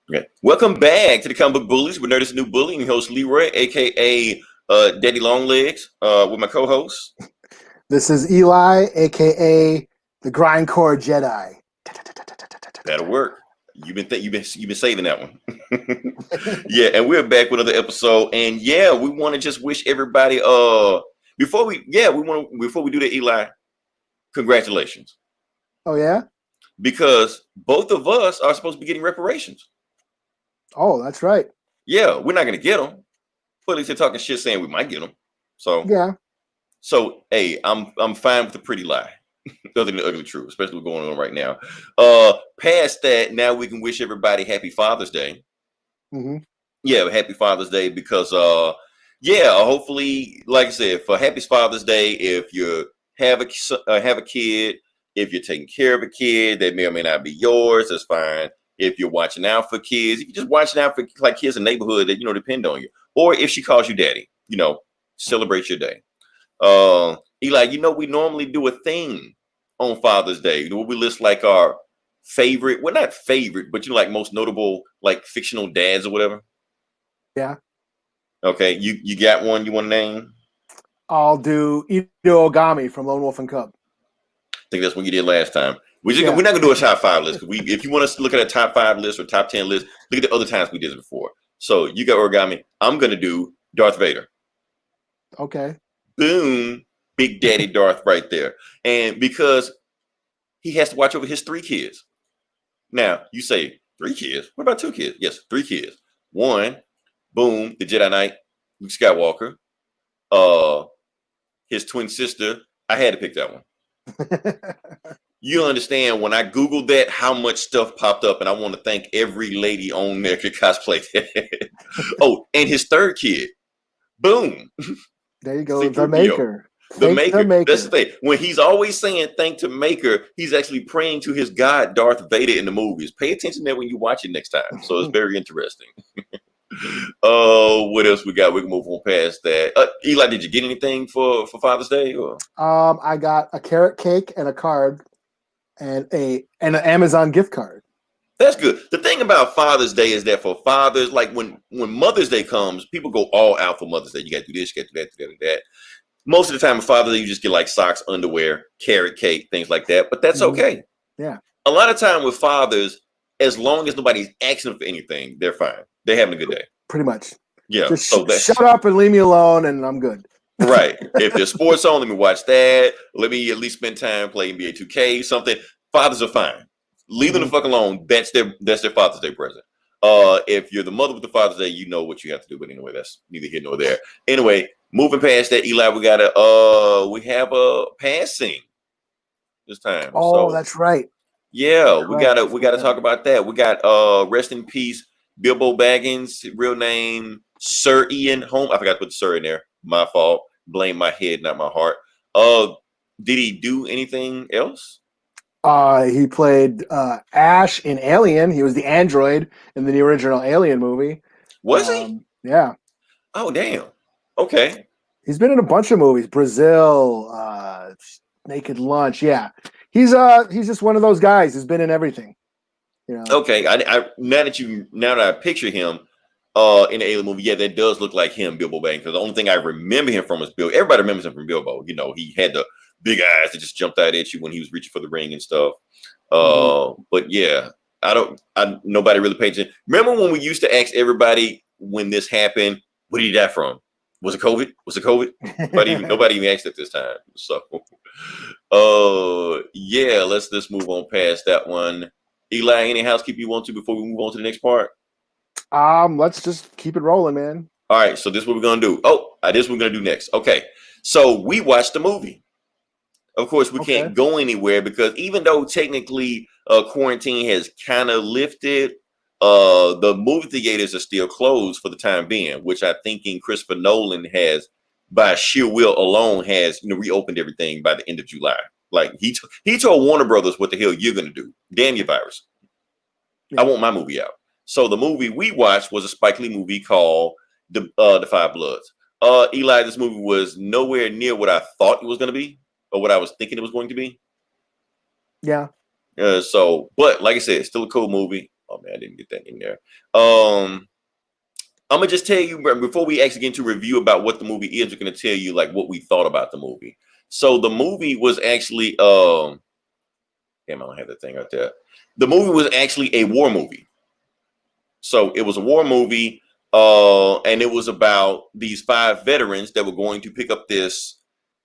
Okay. Welcome back to the Comic Book Bullies. We're Nerdist New Bully and your host Leroy, aka Daddy Longlegs, with my co-host. This is Eli, aka the Grindcore Jedi. That'll work. You've been saving that one. Yeah, and we're back with another episode. And yeah, we want to just wish everybody before we do that, Eli, congratulations. Oh yeah? Because both of us are supposed to be getting reparations. Oh, that's right. Yeah, we're not gonna get them, but at least they're talking shit saying we might get them. So yeah. So hey, I'm fine with the pretty lie. Other than the ugly truth, especially what's going on right now. Past that, now we can wish everybody happy Father's Day. Mm-hmm. Yeah, happy Father's Day because hopefully, like I said, for happy Father's Day, if you have a kid, if you're taking care of a kid that may or may not be yours, that's fine. If you're watching out for kids, if you're just watching out for like kids in the neighborhood that depend on you, or if she calls you daddy, celebrate your day. Eli, we normally do a thing on Father's Day. We list like our favorite, well, not favorite, but like most notable, like fictional dads or whatever. Yeah. Okay, you got one you want to name? I'll do Ido Ogami from Lone Wolf and Cub. I think that's what you did last time. We're not gonna do a top 5 list. If you want us to look at a top 5 list or top 10 list, look at the other times we did it before. So you got Origami. I'm gonna do Darth Vader. Okay. Boom, Big Daddy Darth right there. And because he has to watch over his 3 kids. Now, you say 3 kids? What about 2 kids? Yes, 3 kids. 1, boom, the Jedi Knight, Luke Skywalker. His twin sister. I had to pick that one. You understand when I Googled that, how much stuff popped up, and I want to thank every lady on there could cosplay that. Oh, and his 3rd kid. Boom. There you go. The Maker. The Maker. That's the thing. When he's always saying thank to Maker, he's actually praying to his God, Darth Vader, in the movies. Pay attention there when you watch it next time. So it's very interesting. What else we got? We can move on past that. Eli, did you get anything for Father's Day? Or? I got a carrot cake and a card and an Amazon gift card. That's good. The thing about Father's Day is that for fathers, like when Mother's Day comes, people go all out for Mother's Day. You got to do this, you got to do that, you got to do that. Most of the time, with Father's Day, you just get like socks, underwear, carrot cake, things like that. But that's okay. Yeah. A lot of time with fathers, as long as nobody's asking for anything, they're fine. They're having a good day. Pretty much. Yeah. Just shut up and leave me alone, and I'm good. Right. If there's sports on, let me watch that. Let me at least spend time playing NBA 2K, something. Fathers are fine. Leave them the fuck alone. That's their Father's Day present. If you're the mother with the Father's Day, you know what you have to do. But anyway, that's neither here nor there. Anyway, moving past that, Eli, we have a passing this time. Oh, so, that's right. Yeah, we gotta talk about that. We got rest in peace, Bilbo Baggins, real name Sir Ian Holm. I forgot to put the Sir in there. My fault. Blame my head, not my heart. Did he do anything else? He played Ash in Alien. He was the android in the original Alien movie. Was he? Yeah. Oh, damn. Okay. He's been in a bunch of movies. Brazil, Naked Lunch. Yeah. He's just one of those guys who's been in everything. Okay. Now that I picture him in the Alien movie, yeah, that does look like him, Bilbo Baggins. Because the only thing I remember him from is Bilbo. Everybody remembers him from Bilbo. He had the big eyes that just jumped out at you when he was reaching for the ring and stuff. But yeah, nobody really paid attention. Remember when we used to ask everybody when this happened, what did he die from? Was it COVID? Nobody even asked it this time. So, yeah, let's move on past that one. Eli, any housekeeping you want to before we move on to the next part? Let's just keep it rolling, man. All right, so this is what we're gonna do. This is what we're gonna do next. Okay, so we watched the movie. Of course, we can't go anywhere because even though technically quarantine has kind of lifted, the movie theaters are still closed for the time being, which I think Christopher Nolan has, by sheer will alone, has reopened everything by the end of July. Like he told Warner Brothers, what the hell you're gonna do? Damn your virus. Yeah. I want my movie out. So the movie we watched was a Spike Lee movie called The Five Bloods. Eli, this movie was nowhere near what I thought it was going to be or what I was thinking it was going to be. Yeah. But like I said, it's still a cool movie. Oh man, I didn't get that in there. I'm gonna just tell you before we actually get into review about what the movie is. We're gonna tell you like what we thought about the movie. So the movie was actually damn, I don't have that thing right there. The movie was actually a war movie. So it was a war movie, and it was about these 5 veterans that were going to pick up this,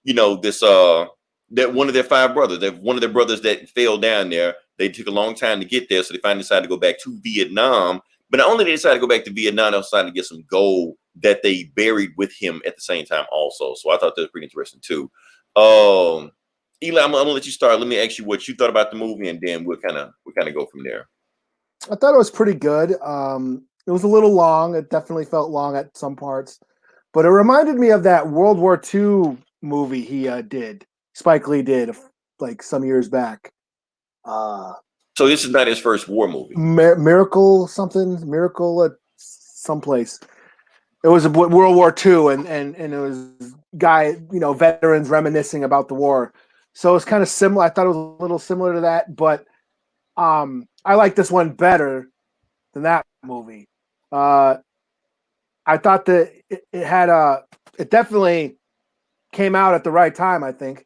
that one of their 5 brothers, that one of their brothers that fell down there. They took a long time to get there, so they finally decided to go back to Vietnam. But not only did they decide to go back to Vietnam, they decided to get some gold that they buried with him at the same time also. So I thought that was pretty interesting too. Eli, I'm gonna let you start. Let me ask you what you thought about the movie, and then we'll kind of go from there. I thought it was pretty good. It was a little long. It definitely felt long at some parts, but it reminded me of that World War II movie he did. Spike Lee did like some years back. So this is not his first war movie. Miracle at someplace. It was World War II, and it was veterans reminiscing about the war. So it's kind of similar. I thought it was a little similar to that, but I like this one better than that movie. I thought that it definitely came out at the right time, I think.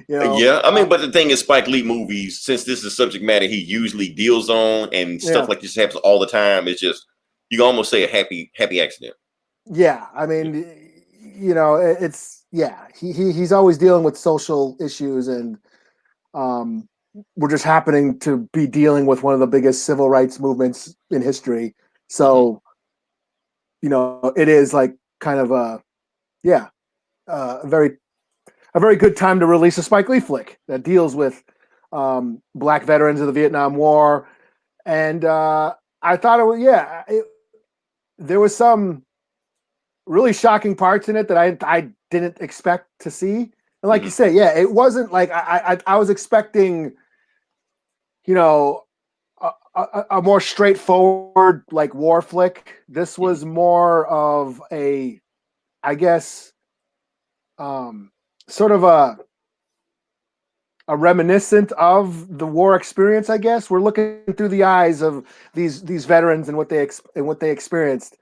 Yeah, I mean, but the thing is, Spike Lee movies, since this is subject matter he usually deals on, and stuff like this happens all the time, it's just, you can almost say a happy accident. Yeah, I mean, he's always dealing with social issues, and we're just happening to be dealing with one of the biggest civil rights movements in history. So, it is like kind of a very good time to release a Spike Lee flick that deals with Black veterans of the Vietnam War. And I thought there was some really shocking parts in it that I didn't expect to see. And like you say, it wasn't like I was expecting, a more straightforward like war flick. This was more of a, I guess, sort of a reminiscent of the war experience. I guess we're looking through the eyes of these veterans and what they experienced,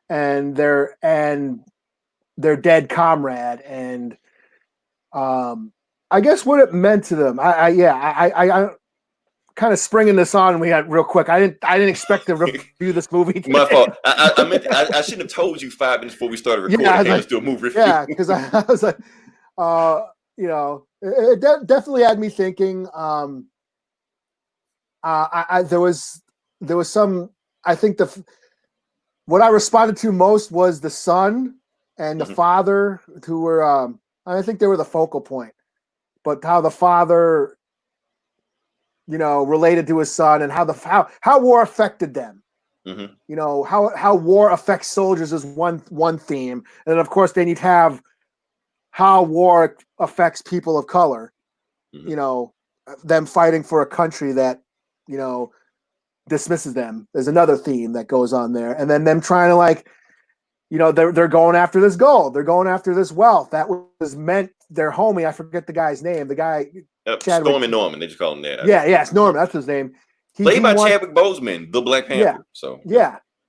and their dead comrade, and I guess what it meant to them. I kind of springing this on we had real quick. I didn't expect to review this movie today. My fault. I shouldn't have told you 5 minutes before we started recording. Let's do a movie review. Yeah, because I was like, it definitely had me thinking. There was some. I think what I responded to most was the son and the father, who were. I think they were the focal point, but how the father, related to his son, and how war affected them. How war affects soldiers is one theme, and then of course then you'd have how war affects people of color. Them fighting for a country that dismisses them. There's another theme that goes on there, and then them trying to they're going after this gold, they're going after this wealth that was meant their homie. I forget the guy's name. The guy. Stormy Norman, they just call him that. Yeah, it's Norman. That's his name. Played by Chadwick Boseman, the Black Panther.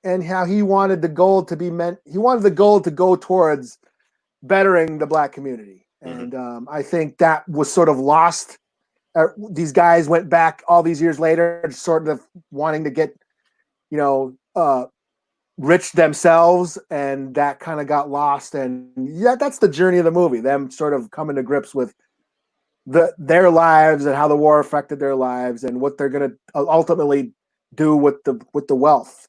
And how he wanted the gold to be meant. He wanted the gold to go towards bettering the Black community, and I think that was sort of lost. These guys went back all these years later, sort of wanting to get, rich themselves, and that kind of got lost. And that's the journey of the movie. Them sort of coming to grips with their lives and how the war affected their lives and what they're going to ultimately do with the wealth,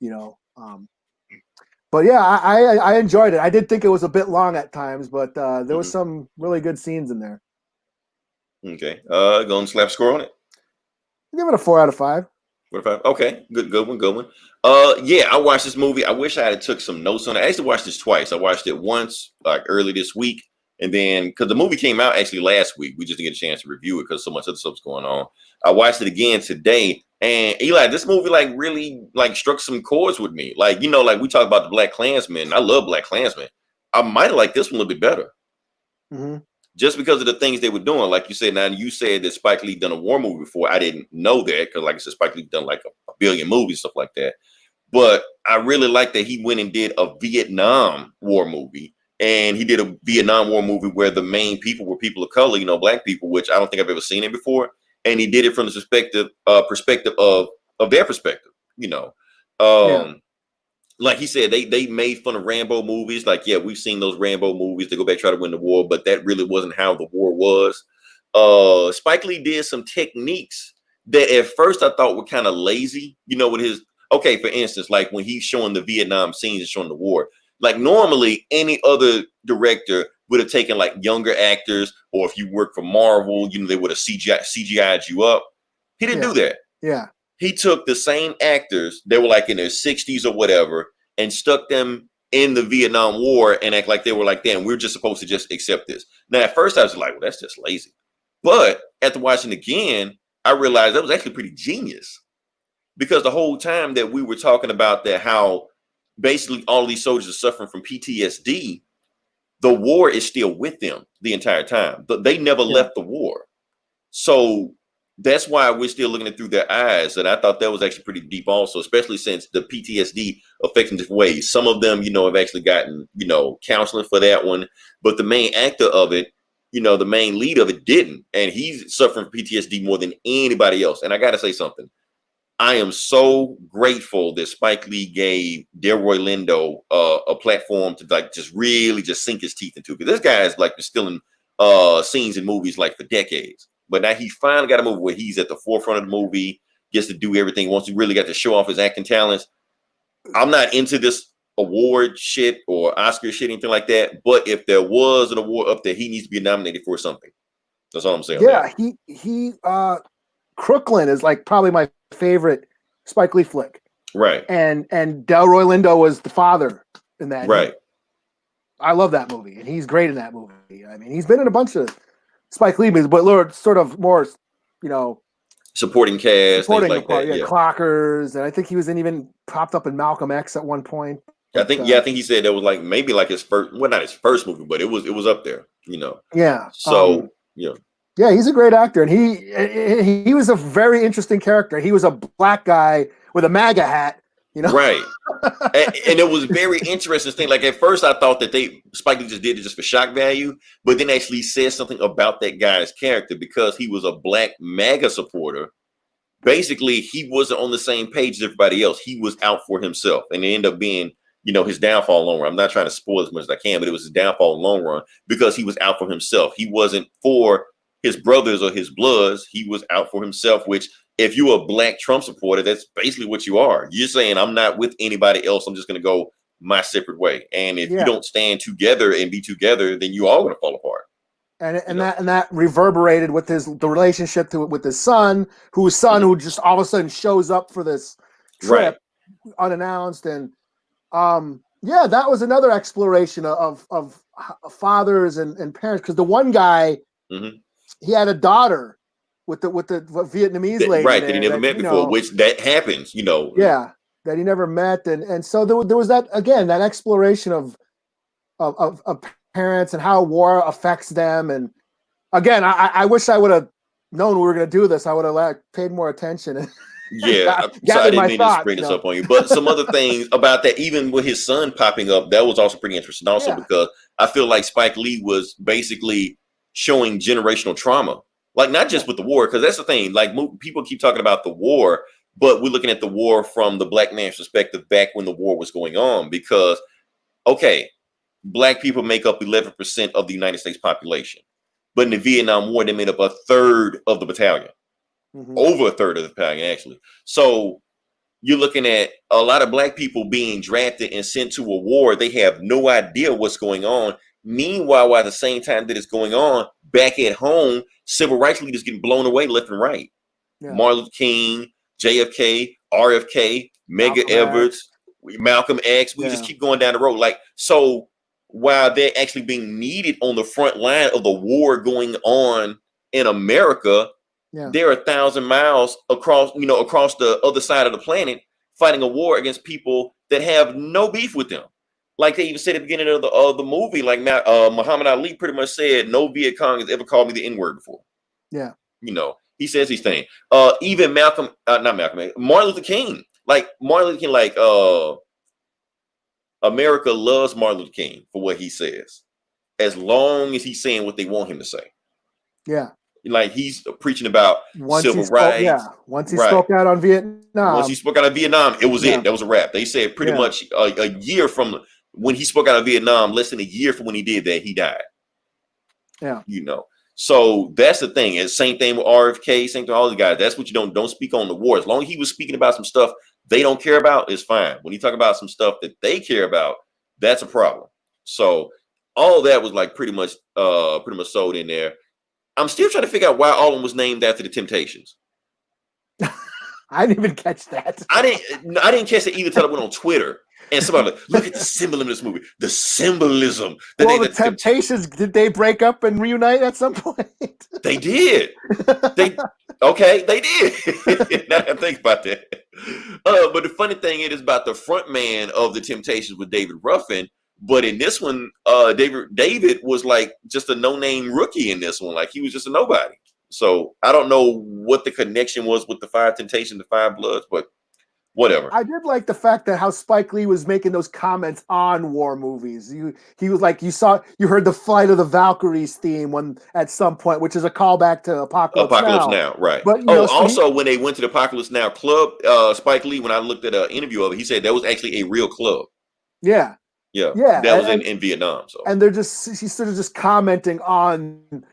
But yeah, I enjoyed it. I did think it was a bit long at times, but there was some really good scenes in there. Okay. Go and slap score on it. Give it a 4 out of 5. 4 out of 5. Okay. Good one. Yeah, I watched this movie. I wish I had took some notes on it. I actually watched this twice. I watched it once, like early this week. And then, because the movie came out actually last week, we just didn't get a chance to review it because so much other stuff's going on. I watched it again today, and Eli, this movie really struck some chords with me. Like we talk about the Black Klansman. I love Black Klansman. I might have liked this one a little bit better. just because of the things they were doing. Like you said, now you said that Spike Lee done a war movie before. I didn't know that because, like I said, Spike Lee done like a billion movies, stuff like that. But I really like that he went and did a Vietnam War movie. And he did a Vietnam War movie where the main people were people of color, black people, which I don't think I've ever seen it before. And he did it from the perspective of their perspective, Like he said, they made fun of Rambo movies. Like, yeah, we've seen those Rambo movies. They go back, try to win the war, but that really wasn't how the war was. Spike Lee did some techniques that at first I thought were kind of lazy, with his, okay, for instance, like when he's showing the Vietnam scenes and showing the war. Like normally any other director would have taken like younger actors, or if you work for Marvel, they would have CGI'd you up. He didn't do that. Yeah. He took the same actors, they were like in their 60s or whatever, and stuck them in the Vietnam War and act like they were like, damn, we're just supposed to just accept this. Now, at first I was like, well, that's just lazy. But after watching again, I realized that was actually pretty genius. Because the whole time that we were talking about that, how basically all of these soldiers are suffering from PTSD, the war is still with them the entire time, but they never left the war. So that's why we're still looking at it through their eyes. And I thought that was actually pretty deep also, especially since the PTSD affects in different ways. Some of them, have actually gotten, counseling for that one, but the main actor of it, the main lead of it didn't. And he's suffering from PTSD more than anybody else. And I got to say something. I am so grateful that Spike Lee gave Delroy Lindo a platform to like just really just sink his teeth into. Because this guy is like still in scenes in movies like for decades. But now he finally got a movie where he's at the forefront of the movie, gets to do everything. Once he really got to show off his acting talents. I'm not into this award shit or Oscar shit, anything like that. But if there was an award up there, he needs to be nominated for something. That's all I'm saying. Yeah, he Crooklyn is like probably my favorite Spike Lee flick. Right. And Delroy Lindo was the father in that. Right. I love that movie, and he's great in that movie. I mean, he's been in a bunch of Spike Lee movies, but sort of more, supporting cast, things like that. Yeah, Clockers, and I think he was even popped up in Malcolm X at one point. I think he said that was like maybe like his first, well, not his first movie, but it was up there, Yeah. So yeah, he's a great actor, and he was a very interesting character. He was a black guy with a MAGA hat, Right. and it was very interesting thing. Like at first, I thought that Spike Lee just did it just for shock value, but then actually said something about that guy's character because he was a black MAGA supporter. Basically, he wasn't on the same page as everybody else. He was out for himself, and it ended up being, his downfall in the long run. I'm not trying to spoil as much as I can, but it was his downfall in the long run because he was out for himself. He wasn't for his brothers or his bloods. He was out for himself, which if you're a black Trump supporter, that's basically what you are. You're saying, I'm not with anybody else. I'm just going to go my separate way. And if you don't stand together and be together, then you all going to fall apart. And that reverberated with the relationship with his son, who just all of a sudden shows up for this trip unannounced. And that was another exploration of fathers and parents. Because the one guy, he had a daughter with the Vietnamese lady, right? That he never met before, which that happens, Yeah, that he never met, and so there was that again, that exploration of parents and how war affects them. And again, I wish I would have known we were going to do this. I would have paid more attention. Yeah, so I didn't mean to bring this up on you, but some other things about that, even with his son popping up, that was also pretty interesting. Also, because I feel like Spike Lee was basically showing generational trauma. Like not just with the war, because that's the thing. Like people keep talking about the war, but we're looking at the war from the black man's perspective back when the war was going on. Because, okay, black people make up 11% of the United States population, but in the Vietnam War, they made up a third of the battalion, over a third of the battalion actually. So you're looking at a lot of black people being drafted and sent to a war. They have no idea what's going on. Meanwhile, at the same time that it's going on, back at home, civil rights leaders getting blown away left and right. Yeah. Martin Luther King, JFK, RFK, Medgar Evers, Malcolm X. We just keep going down the road. Like, so while they're actually being needed on the front line of the war going on in America, they're 1,000 miles across the other side of the planet fighting a war against people that have no beef with them. like they even said at the beginning of the movie, like Muhammad Ali pretty much said, no Viet Cong has ever called me the N-word before. Yeah. You know, he says these things. Even Martin Luther King. Like Martin Luther King, like America loves Martin Luther King for what he says, as long as he's saying what they want him to say. Yeah. Like he's preaching about civil rights. Once he spoke out on Vietnam. Once he spoke out of Vietnam, it was it. That was a wrap. They said pretty much a year from when he spoke out of Vietnam, less than a year from when he did that, he died. Yeah. You know. So that's the thing. And same thing with RFK, same thing with all the guys. That's what you don't speak on the war. As long as he was speaking about some stuff they don't care about, it's fine. When you talk about some stuff that they care about, that's a problem. So all that was like pretty much sold in there. I'm still trying to figure out why all of them was named after the Temptations. I didn't even catch that. I didn't catch it either until I went on Twitter. And somebody like, look at the symbolism in this movie. The symbolism. The Temptations, did they break up and reunite at some point? They did. They did. Now I think about that. But the funny thing is about the front man of the Temptations with David Ruffin. But in this one, David was like just a no-name rookie in this one. Like he was just a nobody. So I don't know what the connection was with the Five Temptations, the Five Bloods, but whatever. I did like the fact that how Spike Lee was making those comments on war movies. He was like, you heard the Flight of the Valkyries theme at some point, which is a callback to Apocalypse Now, right? But when they went to the Apocalypse Now club, Spike Lee, when I looked at an interview of it, he said that was actually a real club. Yeah. That was in Vietnam. So and she's sort of just commenting on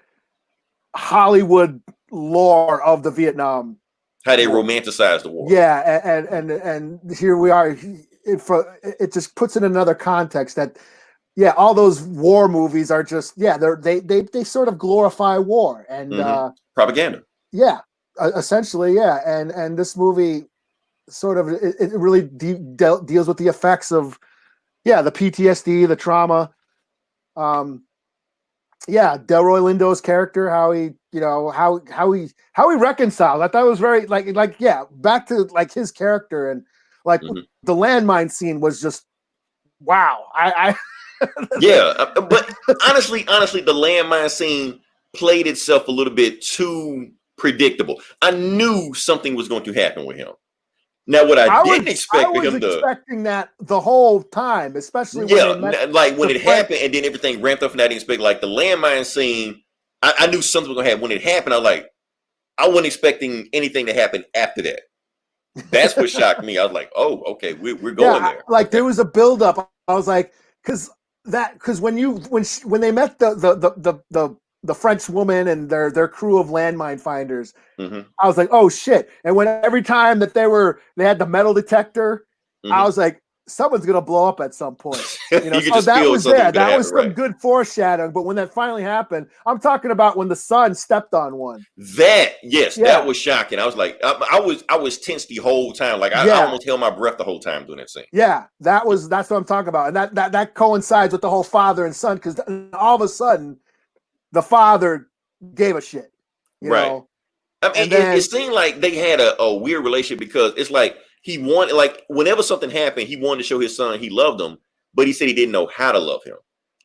Hollywood lore of the Vietnam. How they romanticize the war. Yeah, and here we are. It just puts in another context that, all those war movies are just they sort of glorify war and propaganda. Yeah, essentially, and this movie sort of it really deals with the effects of the PTSD, the trauma. Delroy Lindo's character, how he reconciled. I thought it was very back to like his character and like the landmine scene was just wow. But honestly, the landmine scene played itself a little bit too predictable. I knew something was going to happen with him. Now, what I didn't expect for him to... I was expecting that the whole time, especially when when it happened and then everything ramped up and I didn't expect, like, the landmine scene, I knew something was going to happen. When it happened, I wasn't expecting anything to happen after that. That's what shocked me. I was like, oh, okay, we're going there. Like, there was a buildup. I was like, because when they met the French woman and their crew of landmine finders, I was like, oh shit. And every time that they had the metal detector, I was like, someone's gonna blow up at some point. So that was some good foreshadowing. But when that finally happened, I'm talking about when the son stepped on one. That was shocking. I was like, I was tense the whole time. Like I almost held my breath the whole time doing that scene. Yeah, that's what I'm talking about. And that coincides with the whole father and son, because all of a sudden the father gave a shit. You know? I mean, it seemed like they had a weird relationship because it's like he wanted, like, whenever something happened, he wanted to show his son he loved him, but he said he didn't know how to love him.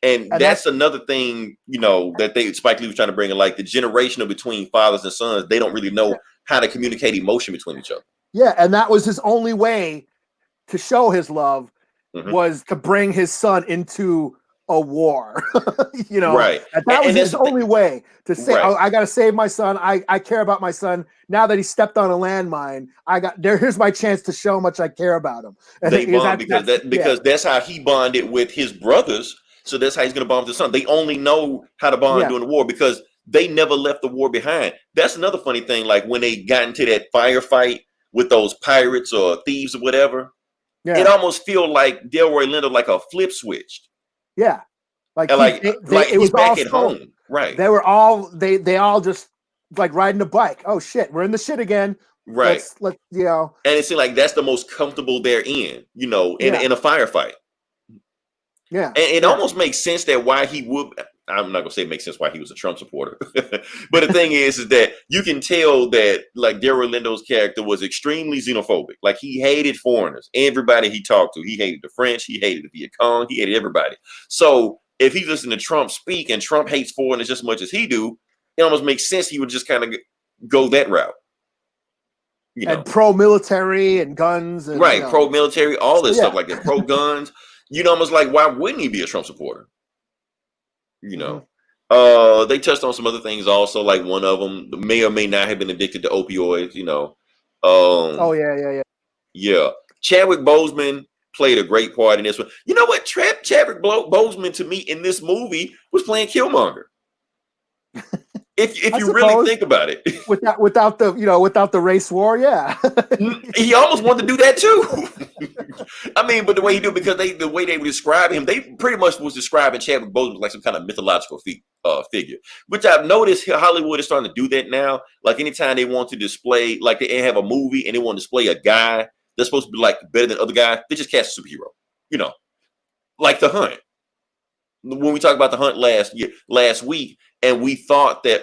And that's another thing, that Spike Lee was trying to bring in, like the generational between fathers and sons. They don't really know how to communicate emotion between each other. Yeah, and that was his only way to show his love was to bring his son into a war, right? And that was his only way to say, "Oh, I got to save my son. I care about my son. Now that he stepped on a landmine, here's my chance to show how much I care about him." And they bond because that's how he bonded with his brothers. So that's how he's going to bond with his son. They only know how to bond during the war because they never left the war behind. That's another funny thing. Like when they got into that firefight with those pirates or thieves or whatever, it almost feel like Delroy Lindo like a flip switched. Yeah, it was back at home, right? They were all they all just like riding a bike. Oh shit, we're in the shit again, right? Let's And it seemed like that's the most comfortable they're in a firefight. Yeah, and it almost makes sense that why he would. I'm not gonna say it makes sense why he was a Trump supporter, but the thing is that you can tell that like Delroy Lindo's character was extremely xenophobic. Like he hated foreigners, everybody he talked to. He hated the French, he hated the Viet Cong, he hated everybody. So if he listened to Trump speak and Trump hates foreigners just as much as he do, it almost makes sense he would just kind of go that route. You know, and pro-military and guns, and, right? Pro-military, all this stuff like that. Pro-guns. You know, almost like why wouldn't he be a Trump supporter? You know, they touched on some other things also. Like one of them may or may not have been addicted to opioids. You know, yeah. Chadwick Boseman played a great part in this one. You know what? Chadwick Boseman to me in this movie was playing Killmonger. If you really think about it, without the race war, yeah, he almost wanted to do that too. I mean, but the way he do, because the way they would describe him, they pretty much was describing Chadwick Boseman like some kind of mythological figure. Which I've noticed Hollywood is starting to do that now. Like anytime they want to display, like they have a movie and they want to display a guy that's supposed to be like better than other guys, they just cast a superhero. You know, like The Hunt. When we talked about The Hunt last week, and we thought that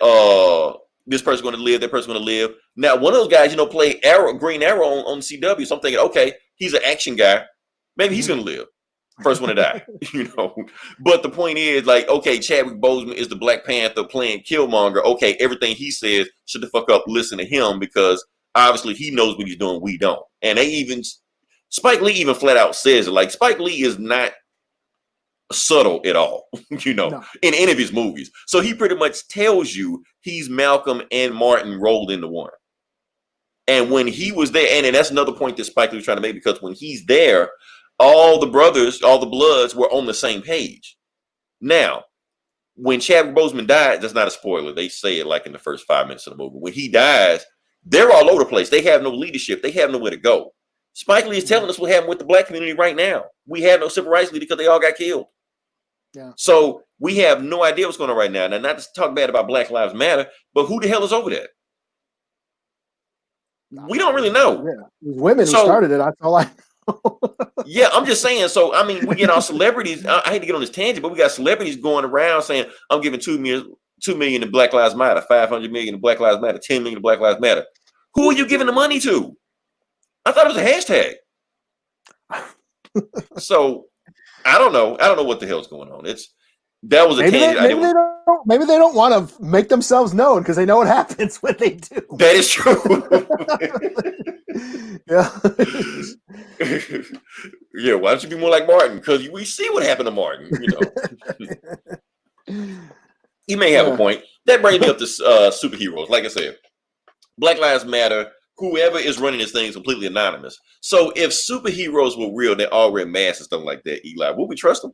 this person's going to live, that person's going to live. Now, one of those guys, played Green Arrow on CW. So I'm thinking, okay, he's an action guy. Maybe he's going to live. First one to die, But the point is, like, okay, Chadwick Boseman is the Black Panther playing Killmonger. Okay, everything he says, shut the fuck up, listen to him, because obviously he knows what he's doing, we don't. And Spike Lee even flat out says it. Like, Spike Lee is not subtle at all, no. In any of his movies. So he pretty much tells you he's Malcolm and Martin rolled into one. And when he was there, and that's another point that Spike Lee was trying to make, because when he's there, all the brothers, all the Bloods were on the same page. Now, when Chadwick Boseman died, that's not a spoiler. They say it like in the first 5 minutes of the movie. When he dies, they're all over the place. They have no leadership. They have nowhere to go. Spike Lee is telling us what happened with the Black community right now. We have no civil rights leader because they all got killed. Yeah. So we have no idea what's going on right now. Now, not to talk bad about Black Lives Matter, but who the hell is over there? We don't really know. Yeah. Women who started it. That's all I know. Yeah, I'm just saying. So, I mean, we get our celebrities. I hate to get on this tangent, but we got celebrities going around saying, I'm giving $2 million to Black Lives Matter, $500 million to Black Lives Matter, $10 million to Black Lives Matter. Who are you giving the money to? I thought it was a hashtag. So I don't know. I don't know what the hell's going on. That was a tangent. Maybe they don't want to make themselves known because they know what happens when they do. That is true. Yeah. Yeah. Why don't you be more like Martin? Because we see what happened to Martin. He may have a point. That brings me up to superheroes. Like I said, Black Lives Matter. Whoever is running this thing is completely anonymous. So if superheroes were real, they all wear masks and stuff like that, Eli, would we trust them?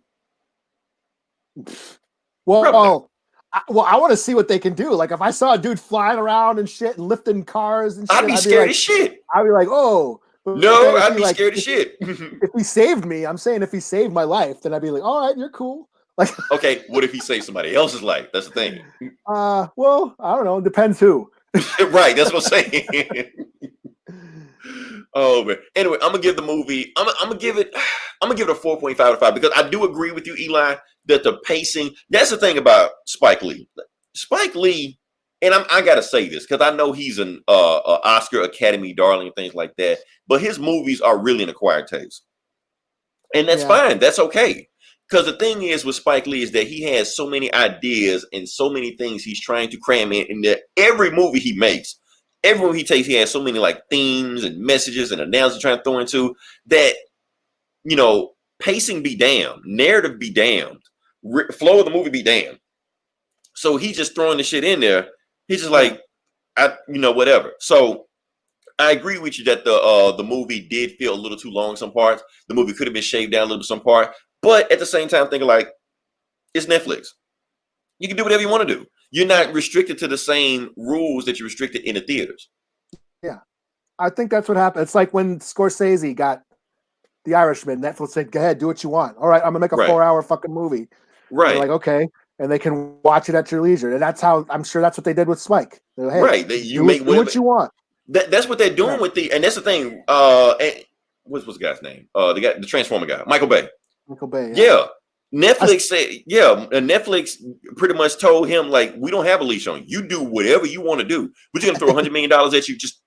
Well, I want to see what they can do. Like if I saw a dude flying around and shit and lifting cars and shit, I'd be scared as shit. I'd be like, oh. No, I'd be scared as shit. If he saved me, I'm saying if he saved my life, then I'd be like, all right, you're cool. Like, okay, what if he saved somebody else's life? That's the thing. Well, I don't know. It depends who. Right, that's what I'm saying. Oh man. Anyway, I'm gonna give the movie. I'm gonna give it a 4.5 out of 5 because I do agree with you, Eli, that the pacing. That's the thing about Spike Lee. Spike Lee, and I gotta say this because I know he's an Oscar Academy darling and things like that. But his movies are really an acquired taste, and that's fine. That's okay. Because the thing is with Spike Lee is that he has so many ideas and so many things he's trying to cram in that every movie he makes, every movie he takes, he has so many like themes and messages and announcements trying to throw into that, pacing be damned, narrative be damned, flow of the movie be damned. So he's just throwing the shit in there. He's just like, whatever. So I agree with you that the movie did feel a little too long some parts. The movie could have been shaved down a little bit some part. But at the same time, thinking like, it's Netflix. You can do whatever you want to do. You're not restricted to the same rules that you're restricted in the theaters. Yeah. I think that's what happened. It's like when Scorsese got The Irishman. Netflix said, go ahead, do what you want. All right, I'm going to make a 4-hour fucking movie. Right. They're like, okay. And they can watch it at your leisure. And that's how, I'm sure that's what they did with Spike. Like, hey, right. You make do what you want. That's what they're doing with and that's the thing. What's the guy's name? The Transformer guy, Michael Bay. Michael Bay. Yeah. Netflix said, Netflix pretty much told him, like, we don't have a leash on you. You do whatever you want to do. We're just gonna throw $100 million at you, just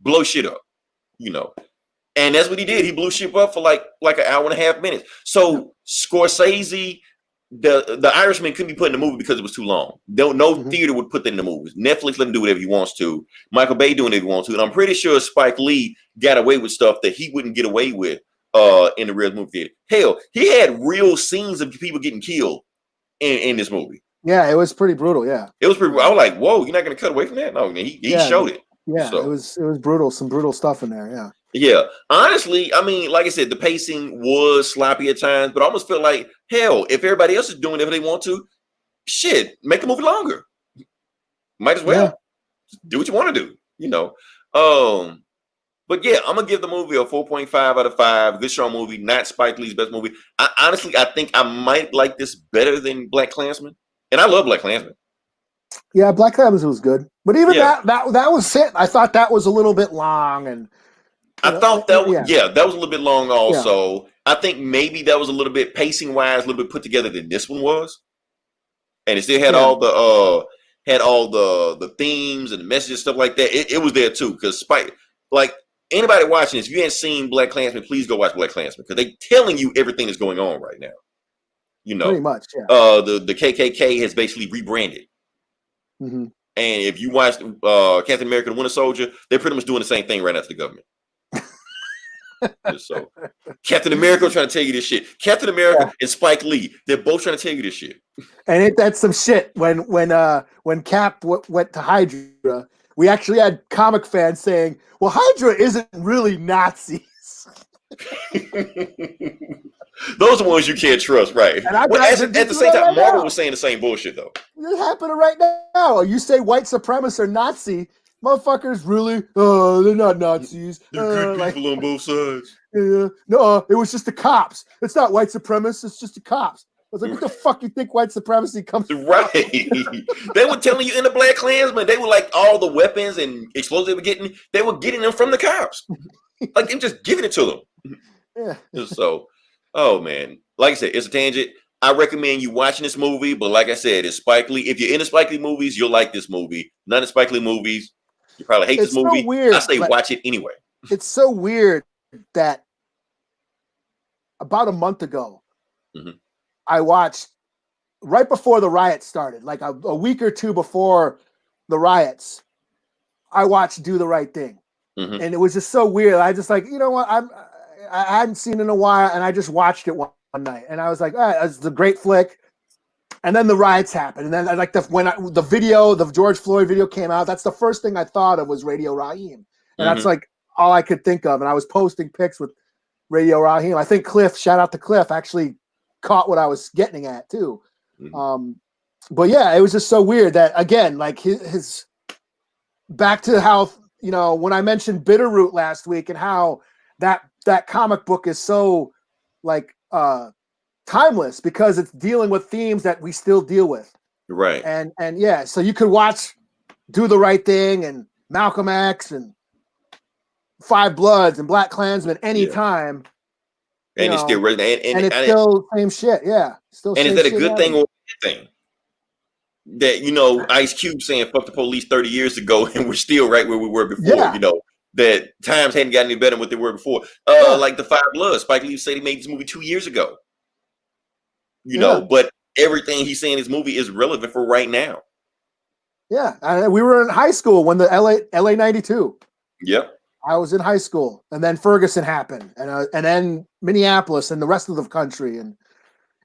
blow shit up, And that's what he did. He blew shit up for like an hour and a half minutes. So Scorsese, the Irishman couldn't be put in the movie because it was too long. No theater would put that in the movies. Netflix let him do whatever he wants to. Michael Bay doing it if he wants to. And I'm pretty sure Spike Lee got away with stuff that he wouldn't get away with in the real movie theater. Hell, he had real scenes of people getting killed in this movie. Yeah, it was pretty brutal. Yeah, it was pretty. I was like, "Whoa, you're not going to cut away from that?" No, he showed it. Yeah, so. It was brutal. Some brutal stuff in there. Yeah. Yeah, honestly, I mean, like I said, the pacing was sloppy at times, but I almost feel like, hell, if everybody else is doing it if they want to, shit, make the movie longer. Might as well do what you want to do, But yeah, I'm gonna give the movie a 4.5 out of 5. Good show movie, not Spike Lee's best movie. I think I might like this better than Black Klansman, and I love Black Klansman. Yeah, Black Klansman was good, but even that was it. I thought that was a little bit long, and I thought that was that was a little bit long also. Yeah. I think maybe that was a little bit pacing wise, a little bit put together than this one was. And it still had all the themes and the messages, stuff like that. It was there too. Because Spike, like anybody watching this, if you ain't seen Black Klansman, please go watch Black Klansman because they telling you everything that's going on right now. Pretty much, yeah. The KKK has basically rebranded. Mm-hmm. And if you watch Captain America: The Winter Soldier, they're pretty much doing the same thing right now to the government. So Captain America trying to tell you this shit. Captain America and Spike Lee, they're both trying to tell you this shit. And that's some shit. When Cap went to Hydra, we actually had comic fans saying, "Well, Hydra isn't really Nazis." Those are the ones you can't trust, right? And at the same time, Marvel was saying the same bullshit though. It's happening right now. You say white supremacists are Nazi. Motherfuckers really, they're not Nazis. They're good people on both sides. Yeah, no, it was just the cops. It's not white supremacists, it's just the cops. I was like, what the fuck you think white supremacy comes from? Right. They were telling you in the Black Klansman, they were like all the weapons and explosives they were getting them from the cops. Like they're just giving it to them. Yeah. So, oh man. Like I said, it's a tangent. I recommend you watching this movie, but like I said, it's Spike Lee. If you're into Spike Lee movies, you'll like this movie. None of Spike Lee movies, you probably hate this movie. So weird, I say watch it anyway. It's so weird that about a month ago, I watched right before the riots started, like a week or two before the riots, I watched Do the Right Thing. And it was just so weird. I just like, you know what? I hadn't seen it in a while, and I just watched it one night. And I was like, it's a great flick. And then the riots happened. And then like the George Floyd video came out, that's the first thing I thought of was Radio Raheem. And that's like all I could think of. And I was posting pics with Radio Raheem. I think Cliff, shout out to Cliff, actually caught what I was getting at too. But yeah, it was just so weird that, again, like his back to how, when I mentioned Bitterroot last week and how that comic book is so like timeless because it's dealing with themes that we still deal with. Right. And yeah, so you could watch Do the Right Thing and Malcolm X and Five Bloods and Black Klansman anytime. And it's still and it's still the same shit. Yeah. Still. And is that a good thing or a bad thing? That, Ice Cube saying fuck the police 30 years ago and we're still right where we were before, that times hadn't gotten any better than what they were before. Like the Five Bloods, Spike Lee said he made this movie 2 years ago. But everything he's saying in his movie is relevant for right now. Yeah. We were in high school when the LA 92. Yep. I was in high school, and then Ferguson happened, and then Minneapolis and the rest of the country,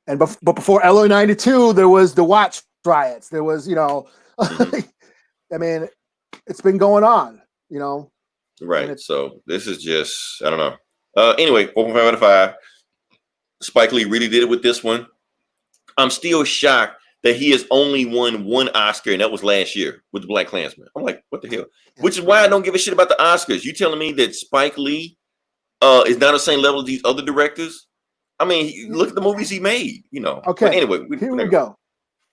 but before LA 92, there was the Watch riots. There was, I mean, it's been going on, Right. So this is just, I don't know. Anyway, 4.5 out of 5. Spike Lee really did it with this one. I'm still shocked that he has only won one Oscar, and that was last year with the Black Klansman. I'm like, what the hell? Which is why I don't give a shit about the Oscars. You telling me that Spike Lee is not on the same level as these other directors? I mean, look at the movies he made, Okay. But anyway, here we go.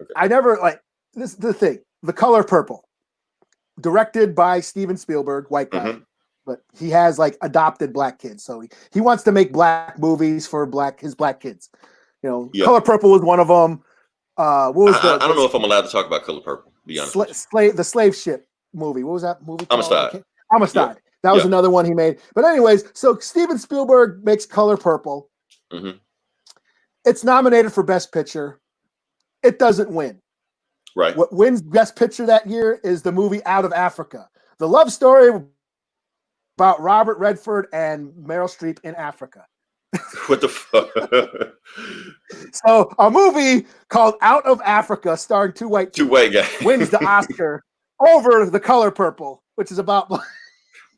Okay. I never this is the thing. The Color Purple, directed by Steven Spielberg, white guy, but he has like adopted black kids, so he wants to make black movies for his black kids. Yeah. Color Purple was one of them. What was I don't know if I'm allowed to talk about Color Purple, to be honest. the slave ship movie. What was that movie called? Yeah. Amistad. That was another one he made. But anyways, so Steven Spielberg makes Color Purple. Mm-hmm. It's nominated for Best Picture. It doesn't win. Right. What wins Best Picture that year is the movie Out of Africa, the love story about Robert Redford and Meryl Streep in Africa. What the fuck? So a movie called Out of Africa, starring two white guys, wins the Oscar over The Color Purple, which is about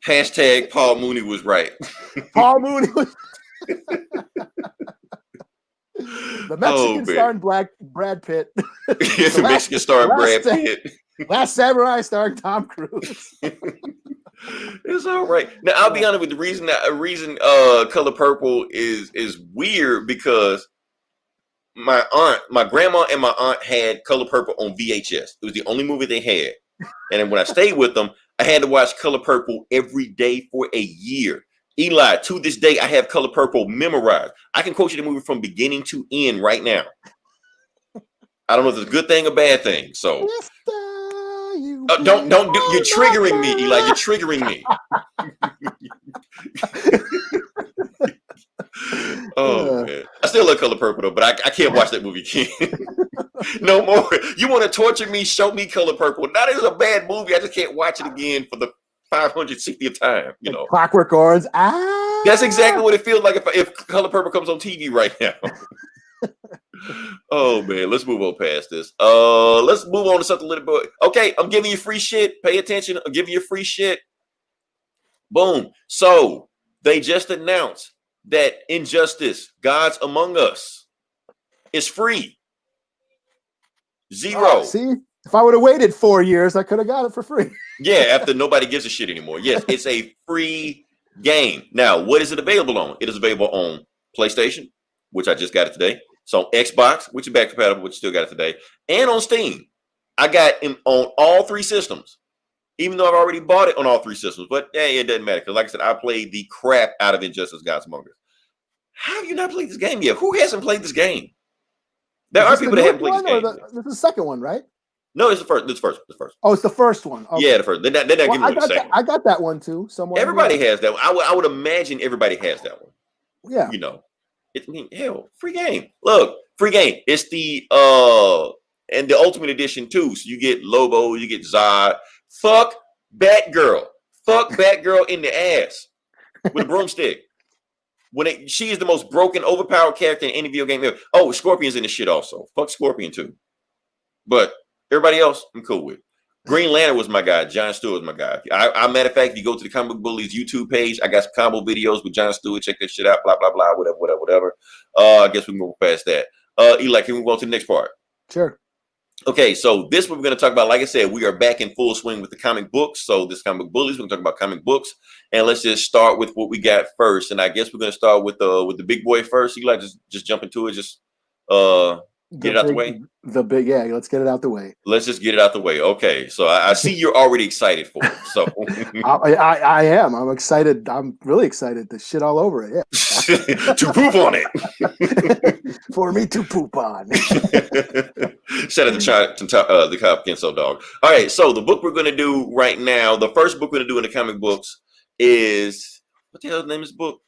hashtag Paul Mooney was right. Paul Mooney was the Mexican starring Brad Pitt. The Mexican starring Brad Pitt. Last Samurai starring Tom Cruise. It's all right. Now I'll be honest with the reason Color Purple is weird because my grandma and my aunt had Color Purple on VHS. It was the only movie they had. And then when I stayed with them, I had to watch Color Purple every day for a year. Eli, to this day, I have Color Purple memorized. I can quote you the movie from beginning to end right now. I don't know if it's a good thing or bad thing. So don't do. You're triggering me, Eli. You're triggering me. Oh man, I still love Color Purple though, but I can't watch that movie again. No more. You want to torture me? Show me Color Purple. Not as a bad movie. I just can't watch it again for the 560th time. Clockwork Orange. That's exactly what it feels like if Color Purple comes on TV right now. Oh man, let's move on past this. Let's move on to something a little bit. Okay, I'm giving you free shit. Pay attention. I'm giving you free shit. Boom. So they just announced that Injustice, Gods Among Us, is free. $0. See, if I would have waited 4 years, I could have got it for free. Yeah, after nobody gives a shit anymore. Yes, it's a free game. Now, what is it available on? It is available on PlayStation, which I just got it today. It's on Xbox, which is back compatible, which still got it today, and on Steam. I got it on all three systems, even though I've already bought it on all three systems. But hey, it doesn't matter because, like I said, I played the crap out of Injustice: Gods Among Us. How have you not played this game yet? Who hasn't played this game? There are people that haven't played this game. This is the second one, right? No, it's the first. It's the first. Oh, it's the first one. Okay. Yeah, the first. They're not giving me the second one. I got that one too. Everybody has that one. I would imagine everybody has that one. Yeah. Hell, free game. Look, free game. It's the and the Ultimate Edition too. So you get Lobo, you get Zod. Fuck Batgirl. Fuck Batgirl in the ass with a broomstick. She is the most broken, overpowered character in any video game ever. Oh, Scorpion's in the shit also. Fuck Scorpion too. But everybody else, I'm cool with. Green Lantern was my guy. Jon Stewart was my guy. Matter of fact, if you go to the Comic Book Bullies YouTube page, I got some combo videos with Jon Stewart. Check that shit out. Blah, blah, blah, whatever. I guess we can move past that. Eli, can we go on to the next part? Sure. Okay, so this what we're going to talk about. Like I said, we are back in full swing with the comic books. So this Comic Book Bullies, we're going to talk about comic books. And let's just start with what we got first. And I guess we're going to start with the big boy first. Eli, just jump into it. Just get it out the way. Let's get it out the way. Let's just get it out the way. Okay, so I see you're already excited for it. So I am. I'm excited. I'm really excited to shit all over it. Yeah. To poop on it. For me to poop on. Shout out to the Cop Kenso dog. All right, so the book we're going to do right now, the first book we're going to do in the comic books is, what the hell name is the book?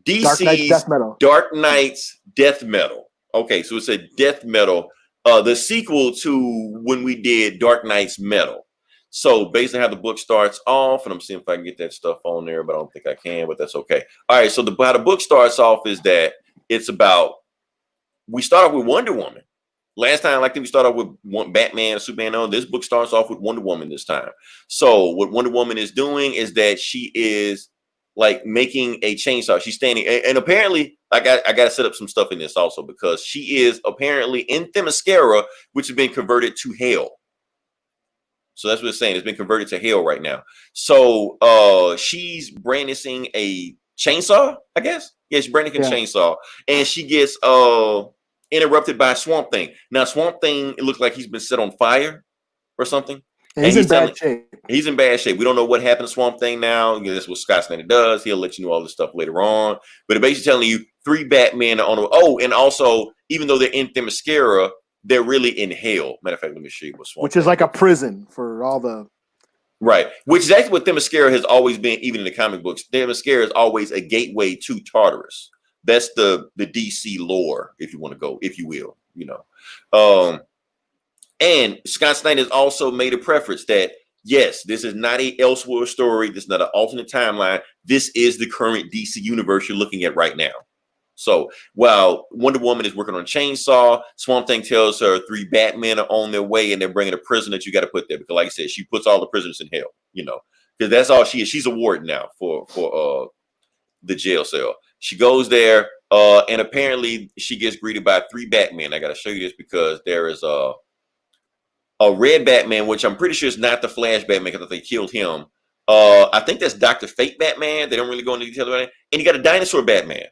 DC's Dark Knight's Death Metal. Okay, so it's a death metal, the sequel to when we did Dark Knight's Metal. So basically how the book starts off, and I'm seeing if I can get that stuff on there, but I don't think I can, but that's okay. All right, so how the book starts off is that it's about, we start off with Wonder Woman. Last time, I think we started off with Batman, Superman. This book starts off with Wonder Woman this time. So what Wonder Woman is doing is that she is like making a chainsaw. She's standing, and apparently, I got to set up some stuff in this also because she is apparently in Themyscira, which has been converted to hell. So that's what it's saying. It's been converted to hell right now. So she's brandishing a chainsaw, I guess. Yeah, she's brandishing a chainsaw, and she gets interrupted by Swamp Thing. Now, Swamp Thing, it looks like he's been set on fire or something. And he's in bad shape. He's in bad shape. We don't know what happened to Swamp Thing now. That's what Scott Snyder does. He'll let you know all this stuff later on. But it's basically telling you 3 Batmen are on the. Oh, and also even though they're in Themyscira, they're really in hell. Matter of fact, let me show you what Swamp which is like a prison for all the right. Which is actually what Themyscira has always been, even in the comic books. Themyscira is always a gateway to Tartarus. That's the DC lore, if you want to go, if you will, And Scott Snyder has also made a preference that yes, this is not a Elseworld story. This is not an alternate timeline. This is the current DC universe you're looking at right now. So while Wonder Woman is working on a chainsaw, Swamp Thing tells her 3 Batmen are on their way and they're bringing a prison that you got to put there. Because like I said, she puts all the prisoners in hell, because that's all she is. She's a warden now for the jail cell. She goes there and apparently she gets greeted by 3 Batmen. I got to show you this because there is a red Batman, which I'm pretty sure is not the Flash Batman because they killed him. I think that's Dr. Fate Batman. They don't really go into detail about it. And you got a dinosaur Batman.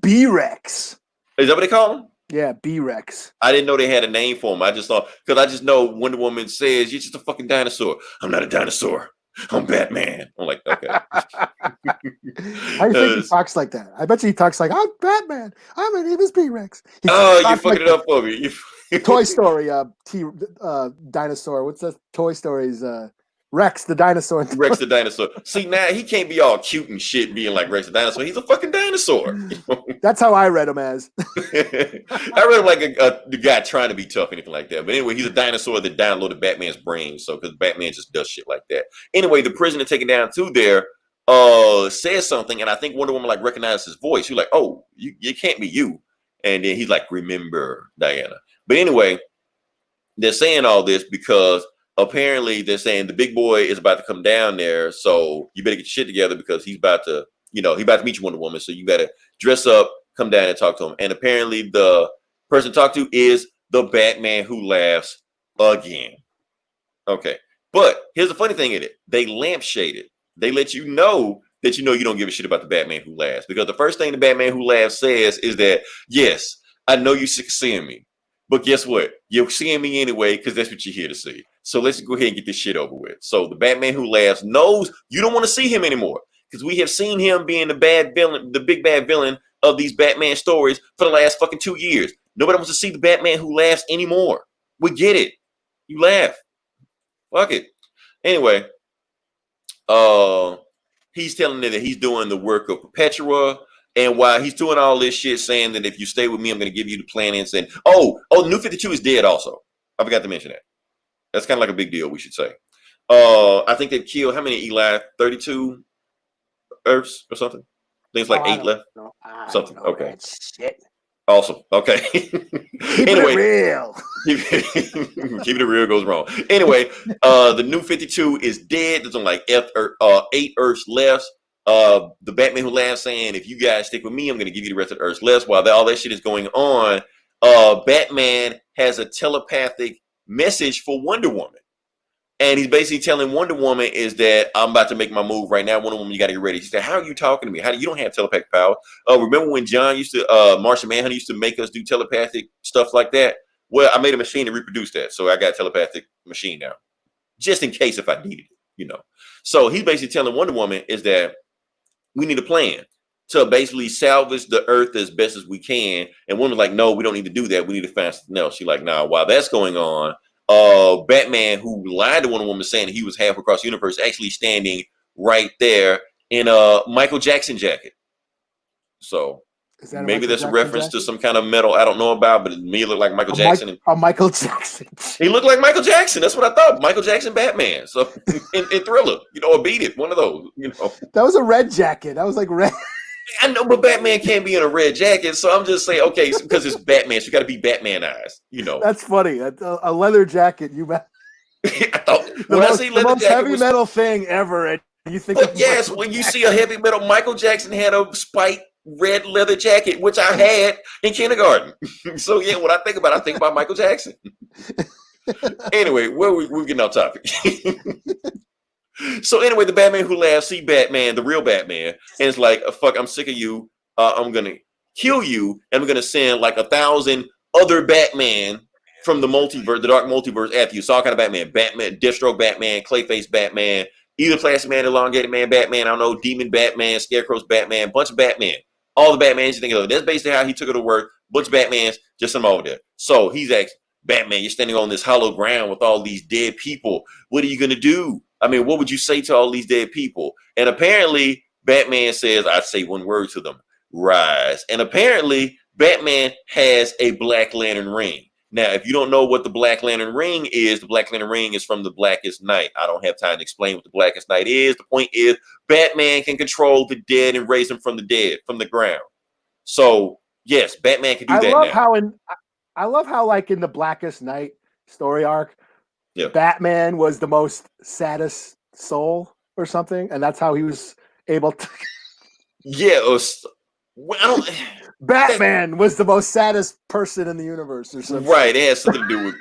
B-Rex. Is that what they call him? Yeah, B-Rex. I didn't know they had a name for him. I just thought, because I just know Wonder Woman says, you're just a fucking dinosaur. I'm not a dinosaur. I'm Batman. I'm like, okay. How do you think he talks like that? I bet you he talks like, I'm Batman. I'm an name is B-Rex. You're fucking it up for me. Toy Story, dinosaur. What's that? Toy Story's Rex the dinosaur. Rex the dinosaur. See, now he can't be all cute and shit being like Rex the dinosaur. He's a fucking dinosaur. That's how I read him as. I read him like the guy trying to be tough, anything like that. But anyway, he's a dinosaur that downloaded Batman's brain. So because Batman just does shit like that. Anyway, the prisoner taken down to there says something, and I think Wonder Woman like recognizes his voice. She's like, "Oh, you can't be you." And then he's like, "Remember, Diana." But anyway, they're saying all this because apparently they're saying the big boy is about to come down there. So you better get your shit together because he's about to, he's about to meet you, Wonder Woman. So you got to dress up, come down and talk to him. And apparently the person to talk to is the Batman who laughs again. Okay. But here's the funny thing in it. They lampshade it. They let you know that you don't give a shit about the Batman who laughs. Because the first thing the Batman who laughs says is that, yes, I know you're sick of seeing me. But guess what? You're seeing me anyway because that's what you're here to see. So let's go ahead and get this shit over with. So the Batman who laughs knows you don't want to see him anymore because we have seen him being the bad villain, the big bad villain of these Batman stories for the last fucking 2 years. Nobody wants to see the Batman who laughs anymore. We get it. You laugh. Fuck it. Anyway, he's telling them that he's doing the work of Perpetua. And while he's doing all this shit, saying that if you stay with me, I'm going to give you the planets. And the New 52 is dead also. I forgot to mention that. That's kind of like a big deal, we should say. I think they've killed how many, Eli? 32 Earths or something? I think it's like 8 left. Something. Okay. Shit. Awesome. Okay. Anyway, it real. Keeping it real goes wrong. Anyway, the New 52 is dead. There's only like 8 Earths left. The Batman who laughs saying, if you guys stick with me, I'm going to give you the rest of the Earth's left. While all that shit is going on, Batman has a telepathic message for Wonder Woman. And he's basically telling Wonder Woman is that I'm about to make my move right now. Wonder Woman, you got to get ready. She said, how are you talking to me? You don't have telepathic power. Remember when John used to, Martian Manhunter used to make us do telepathic stuff like that? Well, I made a machine to reproduce that. So I got a telepathic machine now. Just in case if I needed it, So he's basically telling Wonder Woman is that we need a plan to basically salvage the Earth as best as we can. And Woman's like, no, we don't need to do that. We need to find something else. She's like, nah, while that's going on, Batman, who lied to Wonder Woman saying he was half across the universe, actually standing right there in a Michael Jackson jacket. So maybe that's a reference to some kind of metal I don't know about, but it me looked like Michael Jackson. Michael Jackson. He looked like Michael Jackson. That's what I thought. Michael Jackson Batman. So in Thriller, or Beat It, one of those. That was a red jacket. That was like red. I know, but Batman can't be in a red jacket, so I'm just saying, okay, because it's Batman, so you got to be Batman eyes, That's funny. A leather jacket. I thought when I see leather most jacket, heavy metal thing ever, and you think. But yes, when you see a heavy metal, Michael Jackson had a spiked red leather jacket, which I had in kindergarten. So yeah, when I think about Michael Jackson. Anyway, we're getting off topic. So anyway, the Batman who laughs, see Batman, the real Batman, and it's like, fuck, I'm sick of you. I'm gonna kill you, and I'm gonna send like 1,000 other Batman from the multiverse, the dark multiverse, after you. So all kind of Batman, Deathstroke Batman, Clayface Batman, either Plastic Man, Elongated Man Batman, I don't know, Demon Batman, Scarecrow's Batman, bunch of Batman, all the Batmans you think of. That's basically how he took it to work. Bunch of Batmans Just send them over there. So he's asked, Batman, you're standing on this hollow ground with all these dead people. What are you going to do? I mean, what would you say to all these dead people? And apparently, Batman says, I'd say one word to them, rise. And apparently, Batman has a Black Lantern ring. Now, if you don't know what the Black Lantern ring is, the Black Lantern ring is from the Blackest Night. I don't have time to explain what the Blackest Night is. The point is, Batman can control the dead and raise them from the dead, from the ground. So, yes, Batman can do that now. I love how, like, in the Blackest Night story arc, yeah, Batman was the most saddest soul or something, and that's how he was able to. Yeah, Batman was the most saddest person in the universe, or something. Right, it has something to do with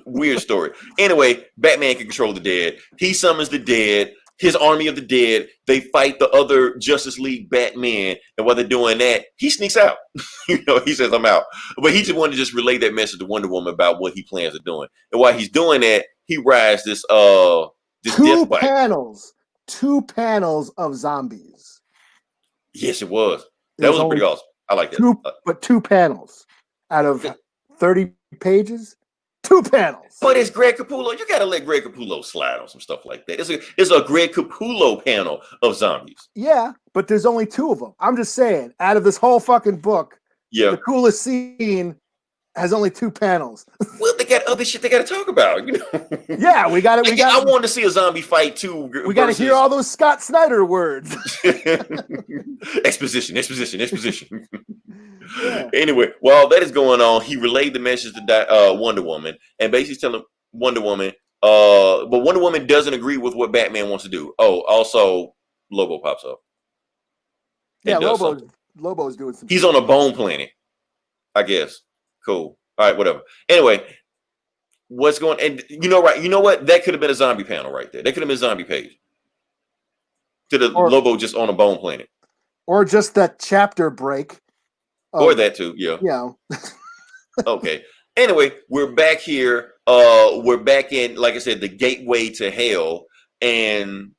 weird story. Anyway, Batman can control the dead. He summons the dead. His army of the dead, they fight the other Justice League Batman, and while they're doing that, he sneaks out. He says, I'm out. But he just wanted to just relay that message to Wonder Woman about what he plans on doing. And while he's doing that, he rides this death bike. Two panels of zombies. Yes, it was. That was pretty awesome. I like that. Two panels out of 30 pages. 2 panels. But it's Greg Capullo. You got to let Greg Capullo slide on some stuff like that. It's a Greg Capullo panel of zombies. Yeah, but there's only 2 of them. I'm just saying, out of this whole fucking book, the coolest scene has only 2 panels. Well, they got other shit they got to talk about. Yeah, we got it. I wanted to see a zombie fight too. We got to hear all those Scott Snyder words. Exposition. Yeah. Anyway, while that is going on, he relayed the message to Wonder Woman and basically telling Wonder Woman, but Wonder Woman doesn't agree with what Batman wants to do. Oh, also, Lobo pops up. Yeah, Lobo's doing some. He's on a bone planet, I guess. Cool. All right, whatever. Anyway, what's going? And you know what? That could have been a zombie panel right there. That could have been a zombie page. To the Lobo just on a bone planet, or just that chapter break. Or that too, yeah. Yeah. Okay. Anyway, we're back here. We're back in, like I said, the gateway to hell. And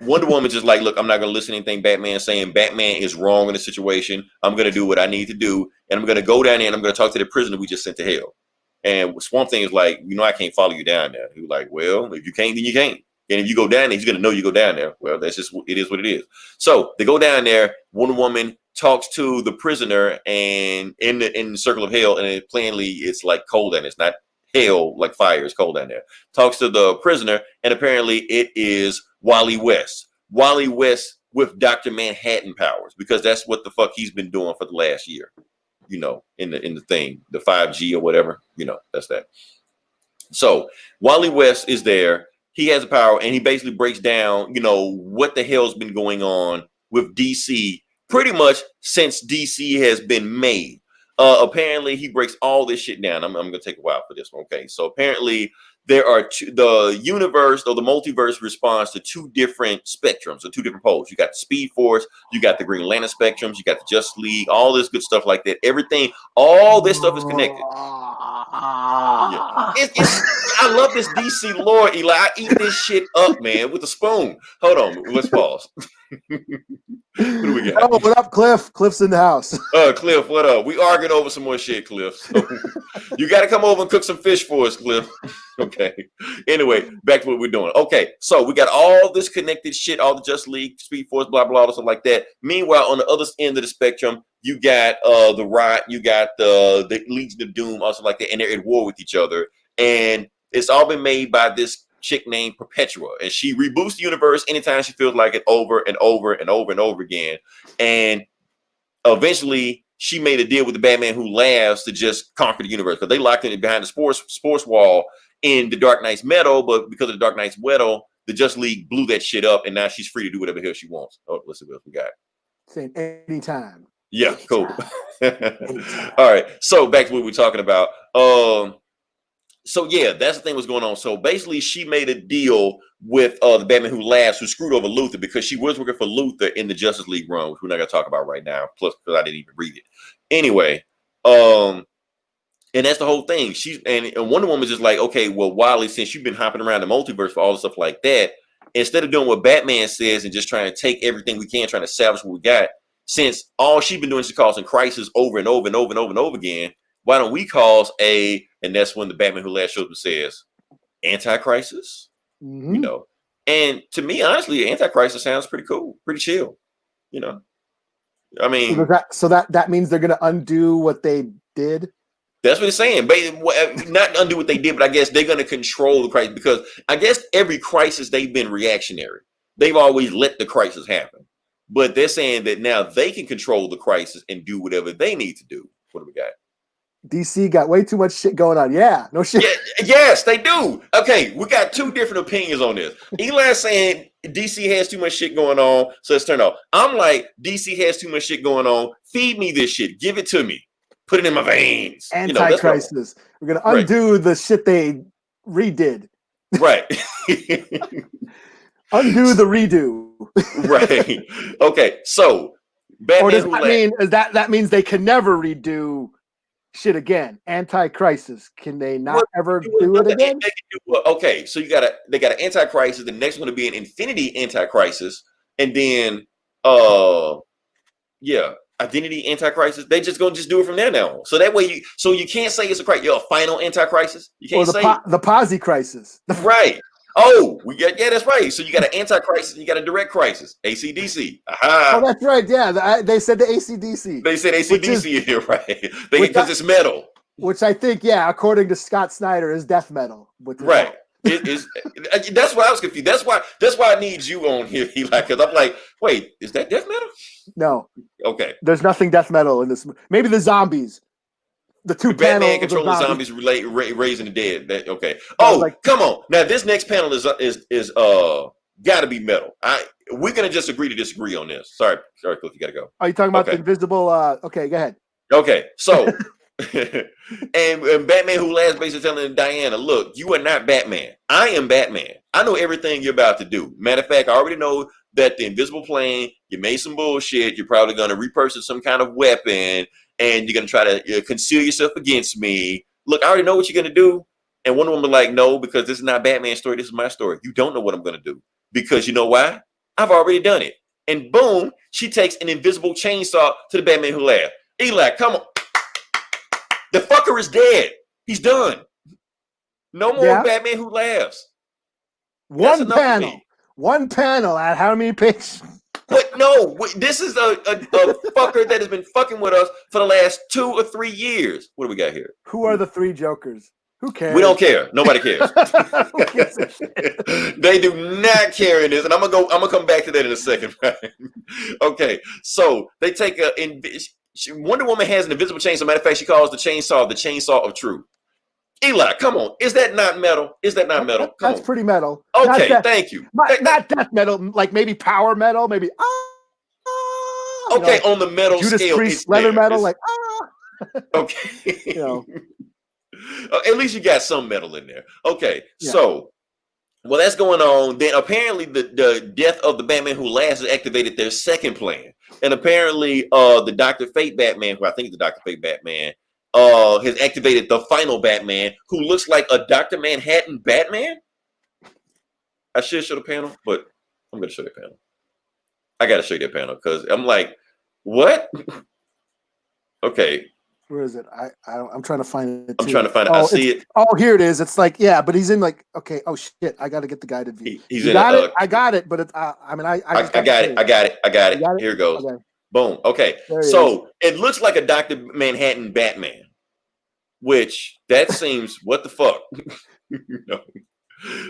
Wonder Woman's just like, look, I'm not going to listen to anything Batman's saying. Batman is wrong in the situation. I'm going to do what I need to do. And I'm going to go down there and I'm going to talk to the prisoner we just sent to hell. And Swamp Thing is like, I can't follow you down there. He was like, well, if you can't, then you can't. And if you go down there, he's going to know you go down there. Well, that's just, it is what it is. So they go down there. Wonder Woman talks to the prisoner and in the circle of hell, and plainly it's like cold and it's not hell like fire, it's cold down there. Talks to the prisoner, and apparently it is Wally West with Dr. Manhattan powers, because that's what the fuck he's been doing for the last year, in the thing, the 5G or whatever, that's that. So Wally West is there. He has the power, and he basically breaks down what the hell's been going on with DC pretty much since DC has been made. Apparently, he breaks all this shit down. I'm going to take a while for this one. Okay, so apparently there are the universe or the multiverse responds to 2 different spectrums or 2 different poles. You got the Speed Force, you got the Green Lantern spectrums, you got the Justice League, all this good stuff like that. Everything, all this stuff is connected. Yeah. I love this DC lore, Eli. I eat this shit up, man, with a spoon. Hold on, let's pause. What do we got? Oh, what up, Cliff? Cliff's in the house. Cliff, what up? We arguing over some more shit, Cliff. So you got to come over and cook some fish for us, Cliff. Okay. Anyway, back to what we're doing. Okay, so we got all this connected shit, all the Just League, Speed Force, blah, blah, blah, stuff like that. Meanwhile, on the other end of the spectrum, you got the Riot, you got the Legion of Doom, also like that, and they're at war with each other. And it's all been made by this chick named Perpetua, and she reboots the universe anytime she feels like it over and over and over and over again. And eventually she made a deal with the Batman Who Laughs to just conquer the universe, because they locked it behind the sports wall in the Dark Knight's Meadow, but because of the Dark Knight's Meadow, the Just League blew that shit up, and now she's free to do whatever the hell she wants. Oh, let's see what else we got. Saying anytime. Yeah, cool. All right, so back to what we're talking about. So yeah, that's the thing what's going on. So basically, she made a deal with the Batman Who Laughs, who screwed over Luthor, because she was working for Luthor in the Justice League run, which we're not going to talk about right now. Plus, because I didn't even read it. Anyway, and that's the whole thing. And Wonder Woman's just like, okay, well, Wally, since you've been hopping around the multiverse for all the stuff like that, instead of doing what Batman says and just trying to take everything we can, trying to salvage what we got, since all she's been doing is causing crisis over and over and over and over and over again, why don't we cause and that's when the Batman Who Laughs shows up and says, Anti-Crisis, you know. And to me, honestly, Anti-Crisis sounds pretty cool, pretty chill, you know. I mean, so that means they're going to undo what they did. That's what it's saying. But not undo what they did, but I guess they're going to control the crisis, because I guess every crisis they've been reactionary. They've always let the crisis happen. But they're saying that now they can control the crisis and do whatever they need to do. What do we got? DC got way too much shit going on. Yeah, no shit. Yeah, yes, they do. Okay, we got two different opinions on this. Eli's saying DC has too much shit going on, so let's turn it off. I'm like, DC has too much shit going on. Feed me this shit. Give it to me. Put it in my veins. Anti-crisis. We're going to undo the shit they redid. Right. Undo the redo. Right. Okay, so Batman. Or does that mean that means they can never redo shit again? Anti-crisis. Can they not ever do it again? Okay, so they got an Anti-Crisis. The next one to be an Infinity Anti-Crisis, and then Identity Anti-Crisis. They just gonna do it from there now. So that way you can't say it's a final Anti-Crisis. You can't say the Posy crisis. Right. Oh, that's right. So you got an Anti-Crisis and you got a direct crisis. AC/DC. Aha. Oh, that's right. Yeah, they said the AC/DC. They said AC/DC in here, right? Because it's metal. Which I think, according to Scott Snyder, is death metal. Right. It is. That's why I was confused. That's why I need you on here, Eli, because I'm like, wait, is that death metal? No. Okay. There's nothing death metal in this. Maybe the zombies. The two Batman controlling zombies raising the dead. Okay. Oh, come on. Now this next panel is gotta be metal. We're gonna just agree to disagree on this. Sorry, Cliff, you gotta go. Are you talking about the invisible? Okay, go ahead. Okay, so and Batman Who Laughs basically telling Diana, look, you are not Batman. I am Batman. I know everything you're about to do. Matter of fact, I already know that the invisible plane, you made some bullshit. You're probably gonna repurchase some kind of weapon, and you're going to try to conceal yourself against me. Look, I already know what you're going to do. And Wonder Woman like, no, because this is not Batman's story. This is my story. You don't know what I'm going to do. Because you know why? I've already done it. And boom, she takes an invisible chainsaw to the Batman Who Laughs. Eli, come on. The fucker is dead. He's done. No more Batman Who Laughs. One panel at how many pages? But no, this is a fucker that has been fucking with us for the last 2 or 3 years. What do we got here? Who are the three Jokers? Who cares? We don't care. Nobody cares. They do not care in this, and I'm gonna come back to that in a second. Right? Okay, so they take Wonder Woman has an invisible chainsaw. Matter of fact, she calls the chainsaw of truth. Eli, come on. Is that not metal? That's pretty metal. Okay, thank you. Not death metal, like maybe power metal, maybe okay, on the metal Judas scale. Priest leather metal, Okay. At least you got some metal in there. Okay, so that's going on. Then apparently the death of the Batman Who Laughs has activated their second plan. And apparently the Dr. Fate Batman, who I think is the Dr. Fate Batman, has activated the final Batman, who looks like a Dr. Manhattan Batman. I should show the panel, but I'm going to show the panel. I got to show you that panel because I'm like, what? Okay. Where is it? I'm trying to find it. I'm trying to find it. I see it. Oh, here it is. It's like, but he's in like, okay. Oh shit! I got to get the guided view. He's in it. I got it, but it's. I got it. Here it goes. Okay. Boom. Okay. So it looks like a Dr. Manhattan Batman, which that seems what the fuck.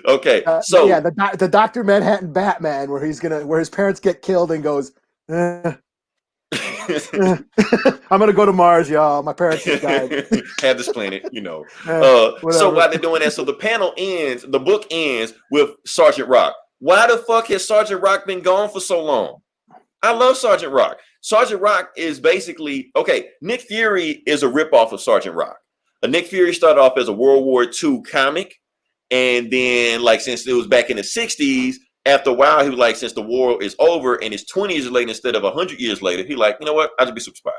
Okay. So the Dr. Manhattan Batman, where his parents get killed and goes, I'm gonna go to Mars, y'all. My parents just died. Have this planet, So while they're doing that, so the book ends with Sergeant Rock. Why the fuck has Sergeant Rock been gone for so long? I love Sergeant Rock. Sergeant Rock is basically, Nick Fury is a ripoff of Sergeant Rock. Nick Fury started off as a World War II comic. And then, since it was back in the 60s, after a while, he was like, since the war is over and it's 20 years later instead of 100 years later, he like, you know what? I'll just be super spy.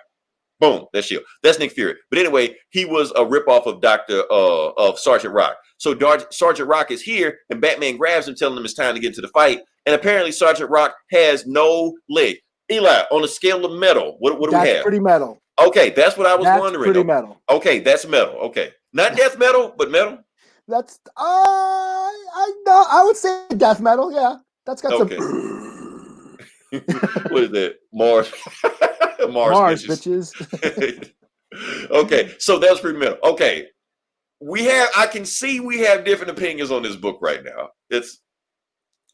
Boom, that's Shield. That's Nick Fury. But anyway, he was a ripoff of Sergeant Rock. So Sergeant Rock is here, and Batman grabs him, telling him it's time to get into the fight. And apparently, Sergeant Rock has no leg. Eli, on a scale of metal, what do we have? That's pretty metal. Okay, that's what I was That's wondering. pretty metal. Okay, that's metal. Okay, not death metal, but metal. That's I would say death metal. Yeah, that's got Okay. some What is that? Mars. Mars Mars bitches. bitches. Okay, so that's pretty metal. Okay, I can see we have different opinions on this book right now.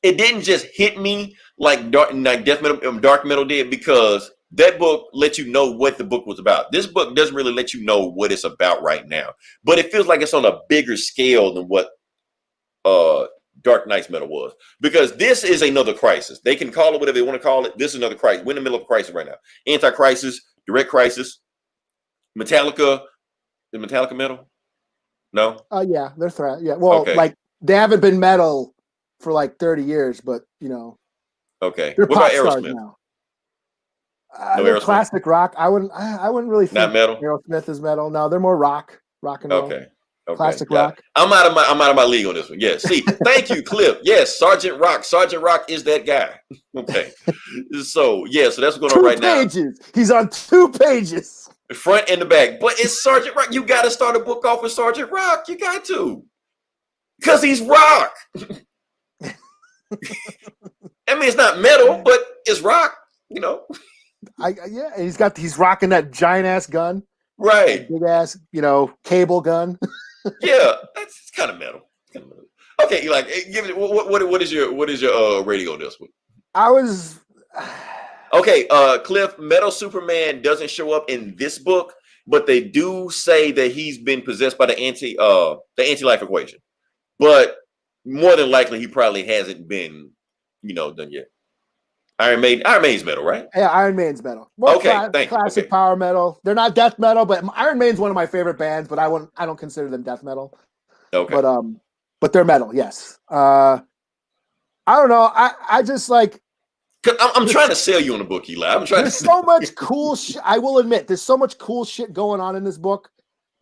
It didn't just hit me like dark metal did, because that book let you know what the book was about. This book doesn't really let you know what it's about right now, but it feels like it's on a bigger scale than what Dark Knight's metal was, because this is another crisis. They can call it whatever they want to call it. This is another crisis. We're in the middle of a crisis right now. Anti-crisis, direct crisis. Metallica, the Metallica metal? No. Yeah, they're threat. Yeah, well, Okay. like they haven't been metal for like 30 years, but Okay. they're What pop about stars Aerosmith? now. No They're Aerosmith? classic rock. I wouldn't really think Not metal? Aerosmith is metal. No, they're more rock and roll. Okay. Classic Got rock. it. I'm out of my league on this one. Yes. See, thank you, Cliff. Yes, Sergeant Rock. Sergeant Rock is that guy. Okay. So that's what's going on right now. 2 pages. He's on 2 pages. The front and the back. But it's Sergeant Rock. You got to start a book off with Sergeant Rock. You got to. Because he's rock. I mean, it's not metal, but it's rock, He's rocking that giant ass gun. Right. Big ass, cable gun. Yeah, it's kind of metal. Okay, like give it. What is your rating on this one? I was okay. Cliff, Metal Superman doesn't show up in this book, but they do say that he's been possessed by the anti-life equation. But more than likely, he probably hasn't been, done yet. Iron Maiden's metal, right? Yeah, Iron Maiden's metal. More classic okay. power metal. They're not death metal, but Iron Maiden's one of my favorite bands, but I don't consider them death metal. Okay. But they're metal, yes. I don't know. I just like. I'm trying to sell you on the book, Eli. There's so much cool shit. I will admit, there's so much cool shit going on in this book,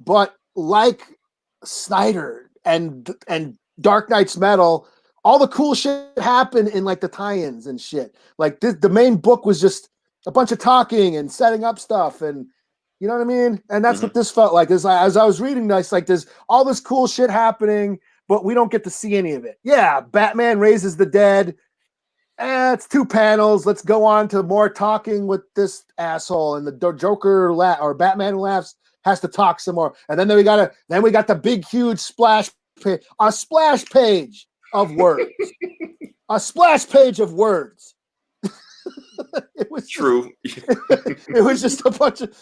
but like Snyder and Dark Knight's metal, all the cool shit happened in like the tie-ins and shit. Like the main book was just a bunch of talking and setting up stuff, and you know what I mean? And that's what this felt like. As I was reading this, like there's all this cool shit happening, but we don't get to see any of it. Yeah, Batman raises the dead. It's 2 panels. Let's go on to more talking with this asshole, and the Joker or Batman who laughs has to talk some more. And then we got the big huge splash page, a splash page of words. A splash page of words. It was true. It was just a bunch of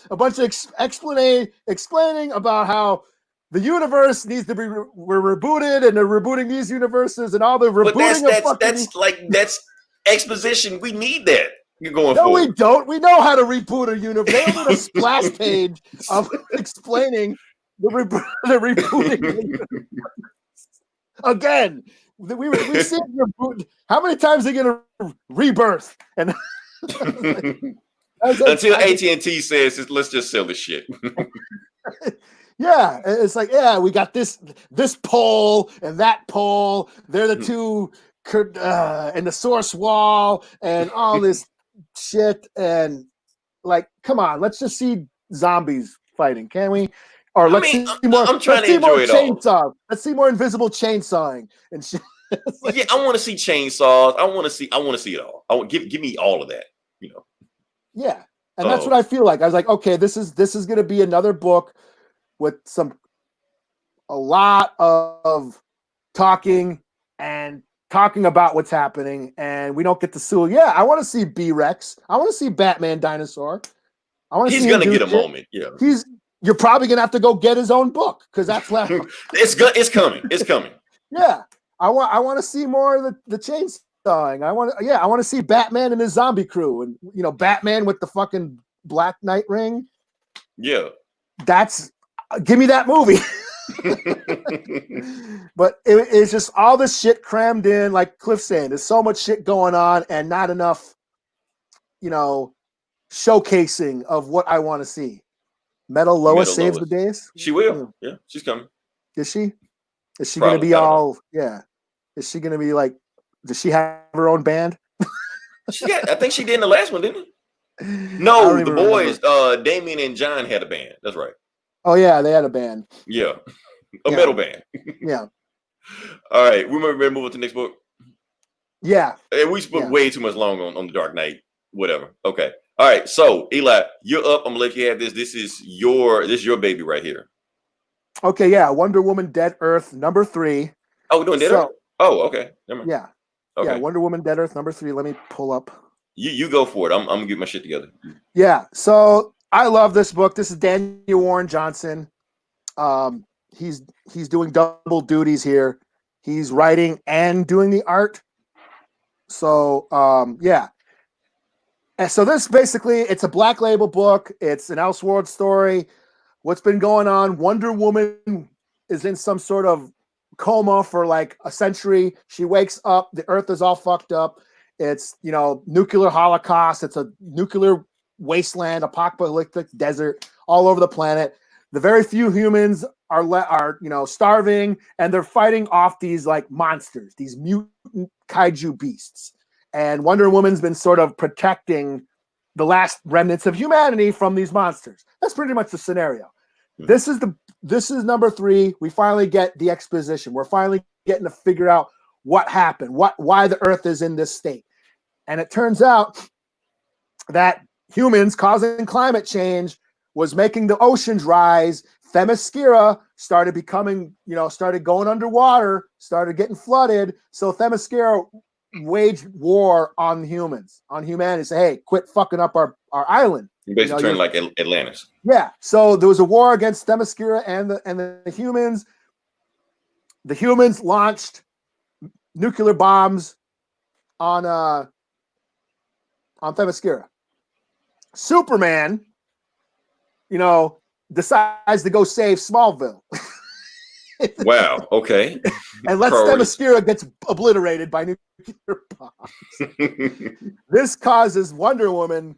explaining about how the universe needs to be we're rebooted, and they're rebooting these universes, and all the rebooting that's exposition. We need that. You're going no, we don't. We know how to reboot a universe. They don't need a splash page of explaining the rebooting the universe. Again. We see reboot. How many times are they going to rebirth? And until AT&T says, let's just sell this shit. Yeah, it's like, yeah, we got this pole and that pole. They're the two, and the source wall and all this shit. And like, come on, let's just see zombies fighting, can we? Or let's see more. I'm trying to enjoy it all. Let's see more invisible chainsawing and shit. Like, yeah, I want to see chainsaws. I want to see it all. Give me all of that. Yeah, and that's what I feel like. I was like, okay, this is going to be another book with a lot of talking about what's happening, and we don't get to see. Yeah, I want to see B-Rex. I want to see Batman Dinosaur. I want to see. He's gonna get a moment. Yeah, You're probably gonna have to go get his own book because that's left. It's coming. It's coming. Yeah, I want to see more of the chainsawing. I want to see Batman and his zombie crew, and Batman with the fucking Black Knight ring. Yeah, give me that movie. But it's just all this shit crammed in, like Cliff saying. There's so much shit going on and not enough, showcasing of what I want to see. Metal Lois saves the days. She will. Yeah, she's coming. Is she? Is she going to be all? Yeah. Is she going to be like? Does she have her own band? I think she did in the last one, didn't No, the remember. boys, Damien and John had a band. That's right. Oh yeah, they had a band. Yeah, a Yeah, metal band. yeah, All right, we might move on to the next book. yeah, And we spoke yeah. way too much long on the Dark Knight. Whatever. Okay. All right. So Eli, you're up. I'm gonna let you have this. This is your baby right here. Okay, yeah. Wonder Woman, Dead Earth, number 3. Oh, we're doing Dead Earth? Oh, okay. Never mind. Yeah, Okay. yeah. Wonder Woman, Dead Earth, number 3. Let me pull up. You go for it. I'm gonna get my shit together. Yeah. So I love this book. This is Daniel Warren Johnson. He's doing double duties here. He's writing and doing the art. So yeah. And so this basically, it's a Black Label book. It's an Elseworld story. What's been going on? Wonder Woman is in some sort of coma for like a century. She wakes up. The Earth is all fucked up. It's, nuclear holocaust. It's a nuclear wasteland, apocalyptic desert all over the planet. The very few humans are starving, and they're fighting off these like monsters, these mutant kaiju beasts. And Wonder Woman's been sort of protecting the last remnants of humanity from these monsters. That's pretty much the scenario. Mm-hmm. This is number 3. We finally get the exposition. We're finally getting to figure out what happened, why the Earth is in this state. And it turns out that humans causing climate change was making the oceans rise. Themyscira started started going underwater, started getting flooded. So Themyscira waged war on humans, on humanity. Say, hey, quit fucking up our island. You basically turn like Atlantis. Yeah. So there was a war against Themyscira and the humans. The humans launched nuclear bombs on Themyscira. Superman, decides to go save Smallville. Wow. Okay. And lets Themyscira gets obliterated by nuclear bombs. This causes Wonder Woman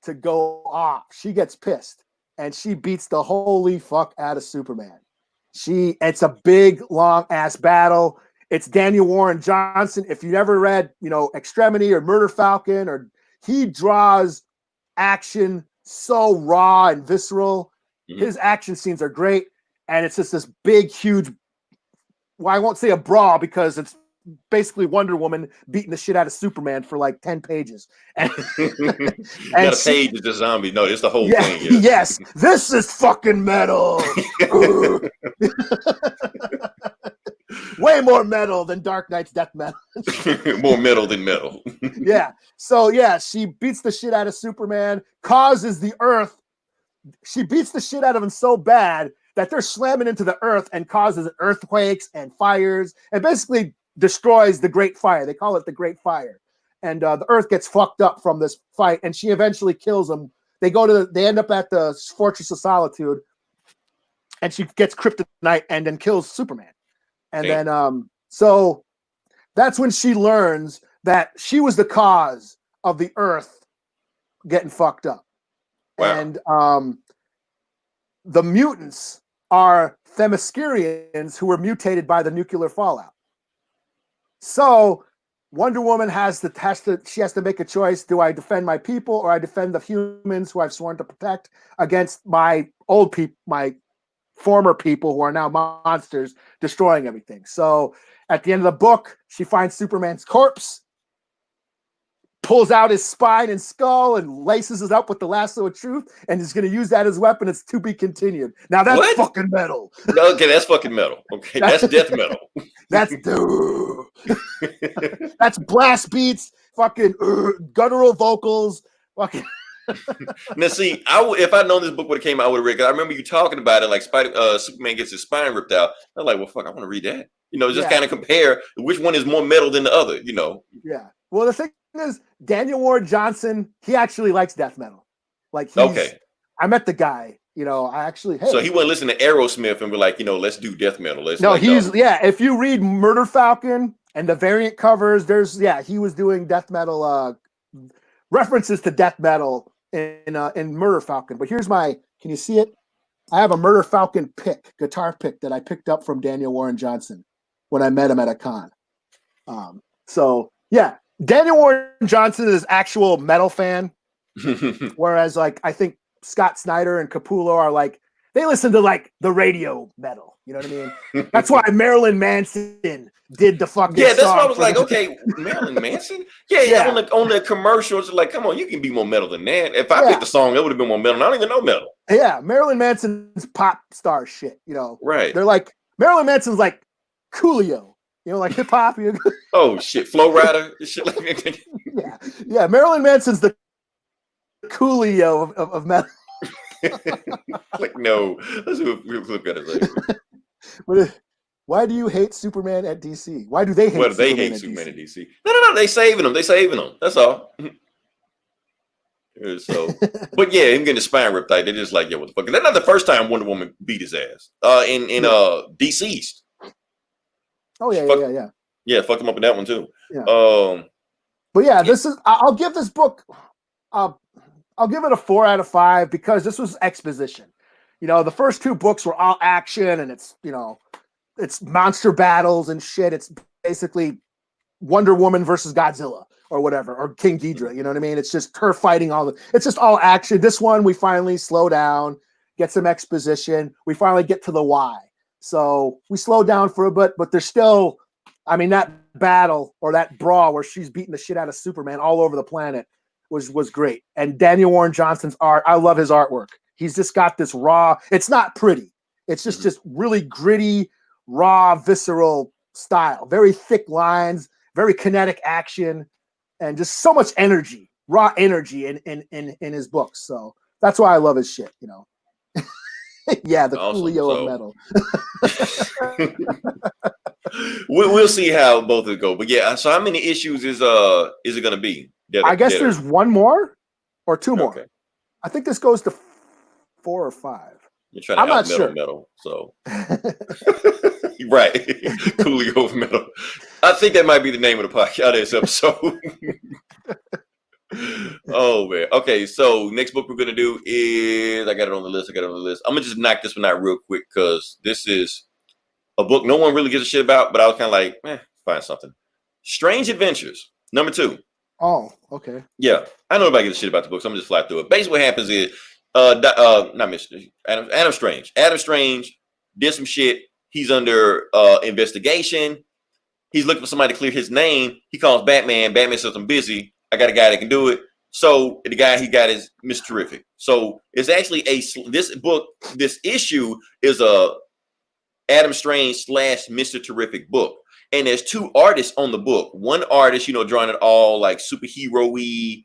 to go off. She gets pissed and she beats the holy fuck out of Superman. It's a big, long ass battle. It's Daniel Warren Johnson. If you never read, Extremity or Murder Falcon, he draws action so raw and visceral. Mm-hmm. His action scenes are great. And it's just this big, huge, I won't say a brawl because it's basically Wonder Woman beating the shit out of Superman for like 10 pages. And not a page is the zombie. No, it's the whole thing. Yeah. Yes, this is fucking metal. Way more metal than Dark Knight's death metal. More metal than metal. Yeah. So yeah, she beats the shit out of Superman, causes the Earth. She beats the shit out of him so bad that they're slamming into the Earth and causes earthquakes and fires and basically destroys the Great Fire. They call it the Great Fire. And the Earth gets fucked up from this fight, and she eventually kills them. They end up at the Fortress of Solitude, and she gets kryptonite and then kills Superman. And then, so that's when she learns that she was the cause of the Earth getting fucked up. Wow. And the mutants are Themyscirians who were mutated by the nuclear fallout. So Wonder Woman has to make a choice. Do I defend my people or I defend the humans who I've sworn to protect against my my former people who are now monsters destroying everything? So at the end of the book, she finds Superman's corpse, pulls out his spine and skull and laces it up with the lasso of truth and is going to use that as a weapon. It's to be continued. Now that's fucking metal. Okay, that's fucking metal. Okay, that's death metal. That's that's blast beats, fucking guttural vocals, fucking. Now, see, if I'd known this book would have came out, I would have read. Cause I remember you talking about it, like Superman gets his spine ripped out. I'm like, well, fuck, I want to read that. Just kind of compare which one is more metal than the other. Yeah. Well, the thing is, Daniel Warren Johnson, he actually likes death metal. Like, I met the guy. I actually. Hey. So he wouldn't listen to Aerosmith and be like, let's do death metal. If you read Murder Falcon and the variant covers, he was doing death metal references to death metal in Murder Falcon. But here's can you see it? I have a Murder Falcon guitar pick that I picked up from Daniel Warren Johnson when I met him at a con. So yeah, Daniel Warren Johnson is actual metal fan. Whereas like I think Scott Snyder and Capullo are like they listen to like the radio metal. You know what I mean? That's why Marilyn Manson did the fucking yeah. That's song why I was like, the... okay, Marilyn Manson. Yeah, on the commercials, like, come on, you can be more metal than that. If I picked the song, it would have been more metal. I don't even know metal. Yeah, Marilyn Manson's pop star shit. You know, right? They're like Marilyn Manson's like Coolio. You know, like hip hop. Oh shit, Flow Rider, shit like that. Yeah. Marilyn Manson's the Coolio of metal. Like, no, let's look at it later. Why do you hate Superman at DC? Why do they hate Superman at DC? No, they saving them. That's all. So, but yeah, him getting his spine ripped out. They're just like, yeah, what the fuck? That's not the first time Wonder Woman beat his ass. In Deceased. Oh yeah. Yeah, fucked him up in that one too. Yeah. But yeah, this is. I'll give this book. I'll give it a 4 out of 5 because this was exposition. You know, the first 2 books were all action, and it's it's monster battles and shit. It's basically Wonder Woman versus Godzilla or whatever, or King Ghidorah. You know what I mean? It's just her fighting it's just all action. This one, we finally slow down, get some exposition. We finally get to the why. So we slow down for a bit, but there's still, I mean, that battle or that brawl where she's beating the shit out of Superman all over the planet was great. And Daniel Warren Johnson's art, I love his artwork. He's just got this raw, it's not pretty. It's just really gritty, raw, visceral style. Very thick lines, very kinetic action, and just so much energy, raw energy in his books. So that's why I love his shit, you know. Yeah, the Coolio of metal. We'll see how both of it go. But yeah, so how many issues is it gonna be? I guess there's 1 more or 2 more. Okay. I think this goes to 4 or 5. You're trying to out metal, so right. Coolio of metal. I think that might be the name of the podcast of this episode. Oh man. Okay, so next book we're gonna do is I got it on the list. I'm gonna just knock this one out real quick because this is a book no one really gives a shit about, but I was kind of like, find something. Strange Adventures, number 2. Oh, okay. Yeah, I know nobody gives a shit about the books. I'm just fly through it. Basically, what happens is, not Mr. Adam Strange. Adam Strange did some shit. He's under investigation. He's looking for somebody to clear his name. He calls Batman. Batman says, "I'm busy. I got a guy that can do it." So the guy he got is Mr. Terrific. So it's actually this issue is a Adam Strange / Mr. Terrific book. And there's 2 artists on the book. One artist, drawing it all like superhero-y,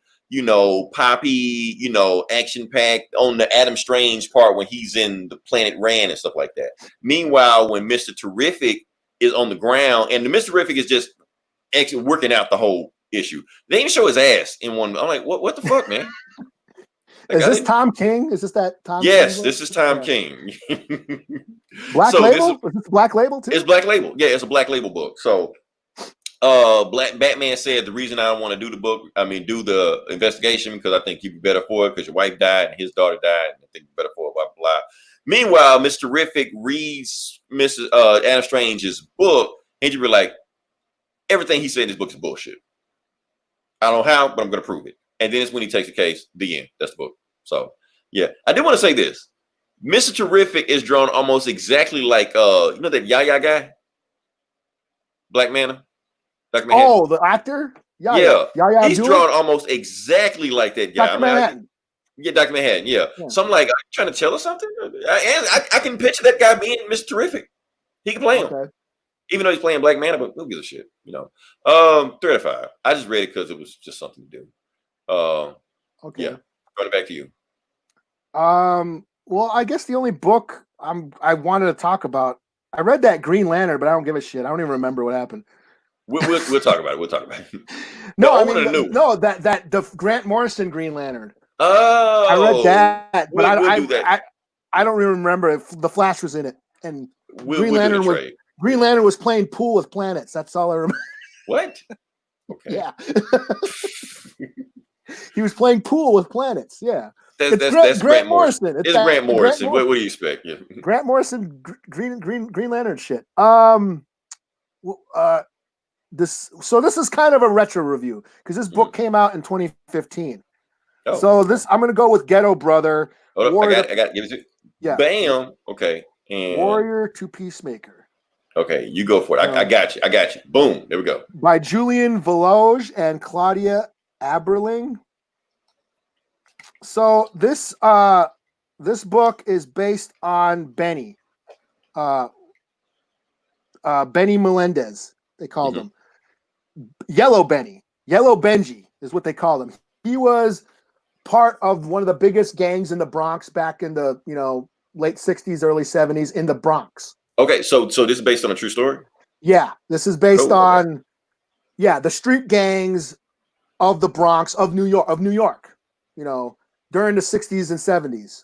poppy, action-packed on the Adam Strange part when he's in the planet Rand and stuff like that. Meanwhile, when Mr. Terrific is on the ground, and the Mr. Terrific is just actually working out the whole issue. They even show his ass in one. I'm like, what the fuck, man? Is this Tom King? Is this that Tom Yes, King? This is Tom King. Black Label? Is this Black Label too? It's Black Label. Yeah, it's a Black Label book. So Batman said the reason I don't want to do the investigation because I think you'd be better for it because your wife died and his daughter died and I think you're better for it, blah, blah, blah. Meanwhile, Mr. Terrific reads Adam Strange's book and you be like, everything he said in this book is bullshit. I don't know how, but I'm going to prove it. And then it's when he takes the case, the end. That's the book. So, yeah. I do want to say this. Mr. Terrific is drawn almost exactly like, that Yaya guy? Black Manta? Oh, the actor? Yeah. Yaya he's drawn almost exactly like that guy. Dr. Manhattan. Dr. Manhattan, yeah. So I'm like, are you trying to tell us something? I can picture that guy being Mr. Terrific. He can play him. Okay. Even though he's playing Black Manta, but who gives a shit, 3 out of 5. I just read it because it was just something to do. Okay. Yeah. Turn it back to you. Well, I guess the only book I wanted to talk about, I read that Green Lantern, but I don't give a shit. I don't even remember what happened. We'll talk about it. We'll talk about it. No, the Grant Morrison Green Lantern. Oh, I read that, but I don't even remember if the Flash was in it. And Green Lantern was playing pool with planets. That's all I remember. What? Okay. Yeah. He was playing pool with planets. Yeah. That's Grant Morrison. It's Grant Morrison. What do you expect? Yeah. Grant Morrison, Green Lantern shit. This is kind of a retro review because this book came out in 2015. Oh, So okay. this I'm gonna go with Ghetto Brother. Hold up. Warrior I got. Give it to. yeah. Bam. Okay. And Warrior to Peacemaker. okay, you go for it. I No. got you. I got you. Boom. There we go. By Julian Valoge and Claudia Aberling. So this book is based on Benny. Benny Melendez, they called him. Yellow Benny. Yellow Benji is what they called him. He was part of one of the biggest gangs in the Bronx back in the, late 60s, early 70s in the Bronx. Okay, so this is based on a true story? Yeah, this is based Cool, on the street gangs of the Bronx of New York, during the 60s and 70s,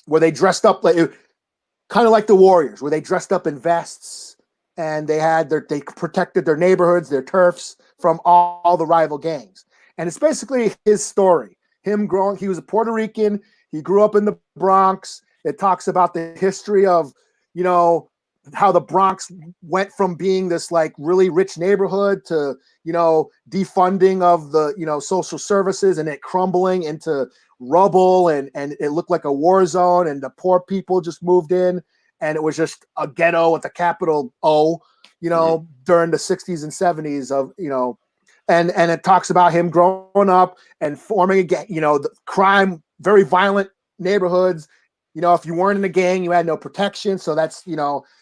where they dressed up kind of like the Warriors, where they dressed up in vests and they protected their neighborhoods, their turfs from all the rival gangs. And it's basically his story. Him growing, he was a Puerto Rican. He grew up in the Bronx. It talks about the history of, how the Bronx went from being this like really rich neighborhood to, defunding of the, social services and it crumbling into rubble and it looked like a war zone and the poor people just moved in and it was just a ghetto with a capital O, during the 60s and 70s of, and it talks about him growing up and forming a gang, the crime, very violent neighborhoods. If you weren't in a gang, you had no protection. So that's,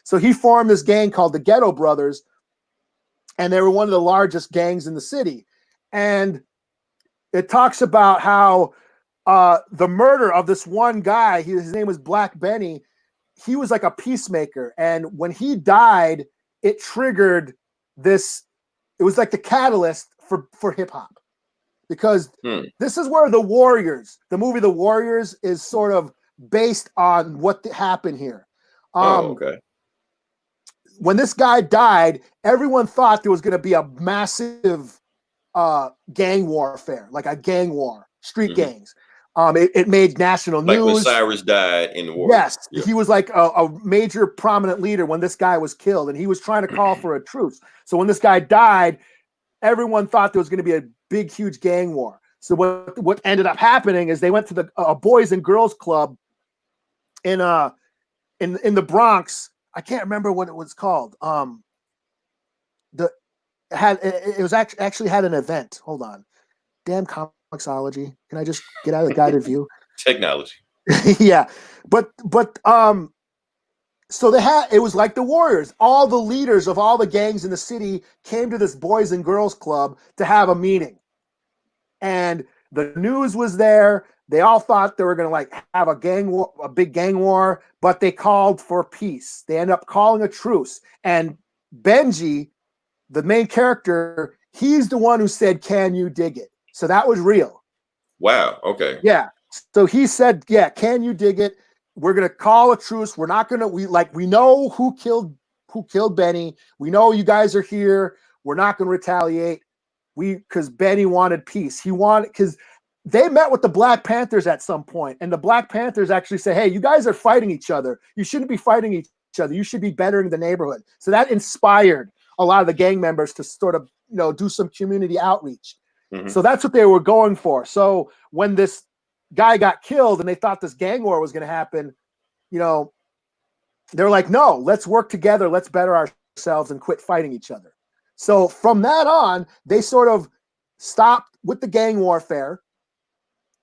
so he formed this gang called the Ghetto Brothers, and they were one of the largest gangs in the city. And it talks about how the murder of this one guy, his name was Black Benny, he was like a peacemaker. And when he died, it triggered this, it was like the catalyst for hip hop. Because this is where the movie The Warriors is sort of based on what happened here. Okay. When this guy died, everyone thought there was going to be a massive gang warfare, like a gang war, street gangs. It made national news. Like when Cyrus died in the war. Yes, he was like a major prominent leader when this guy was killed, and he was trying to call for a truce. So when this guy died, everyone thought there was going to be a big, huge gang war. So what ended up happening is they went to the Boys and Girls Club in the Bronx. I can't remember what it was called. It was actually had an event. Hold on, damn Comixology. Can I just get out of the guided view? Technology. Yeah, but so it was like the Warriors. All the leaders of all the gangs in the city came to this Boys and Girls Club to have a meeting, and the news was there. They all thought they were going to like have a big gang war, but they called for peace. They ended up calling a truce. And Benji, the main character, he's the one who said, "Can you dig it?" So that was real. Wow. Okay. Yeah. So he said, "Yeah, can you dig it? We're going to call a truce. We're not going to, we know who killed Benny. We know you guys are here. We're not going to retaliate. Because Benny wanted peace. Because they met with the Black Panthers at some point, and the Black Panthers actually said, "Hey, you guys are fighting each other. You shouldn't be fighting each other. You should be bettering the neighborhood." So that inspired a lot of the gang members to sort of, do some community outreach. So that's what they were going for. So when this guy got killed and they thought this gang war was going to happen, they're like, "No, let's work together. Let's better ourselves and quit fighting each other." So from that on, they sort of stopped with the gang warfare.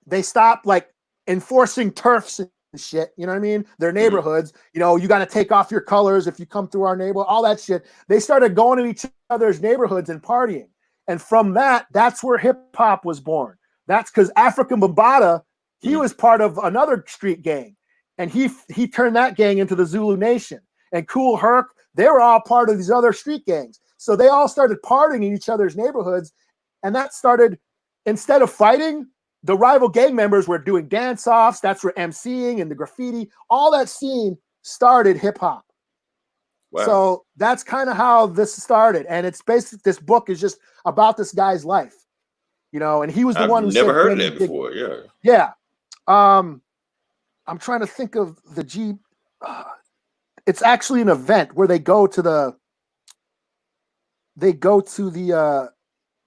They stopped like enforcing turfs and shit. You know what I mean? Their neighborhoods, you got to take off your colors if you come through our neighborhood, all that shit. They started going to each other's neighborhoods and partying. And from that's where hip hop was born. That's because African Bambaataa, he was part of another street gang. And he turned that gang into the Zulu Nation. And Kool Herc, they were all part of these other street gangs. So they all started partying in each other's neighborhoods. And that started, instead of fighting, the rival gang members were doing dance-offs. That's where MCing and the graffiti, all that scene started hip-hop. Wow. So that's kind of how this started. And it's basically, this book is just about this guy's life. And he was the one who never heard of that before. Yeah. Yeah. I'm trying to think of the it's actually an event where they go to the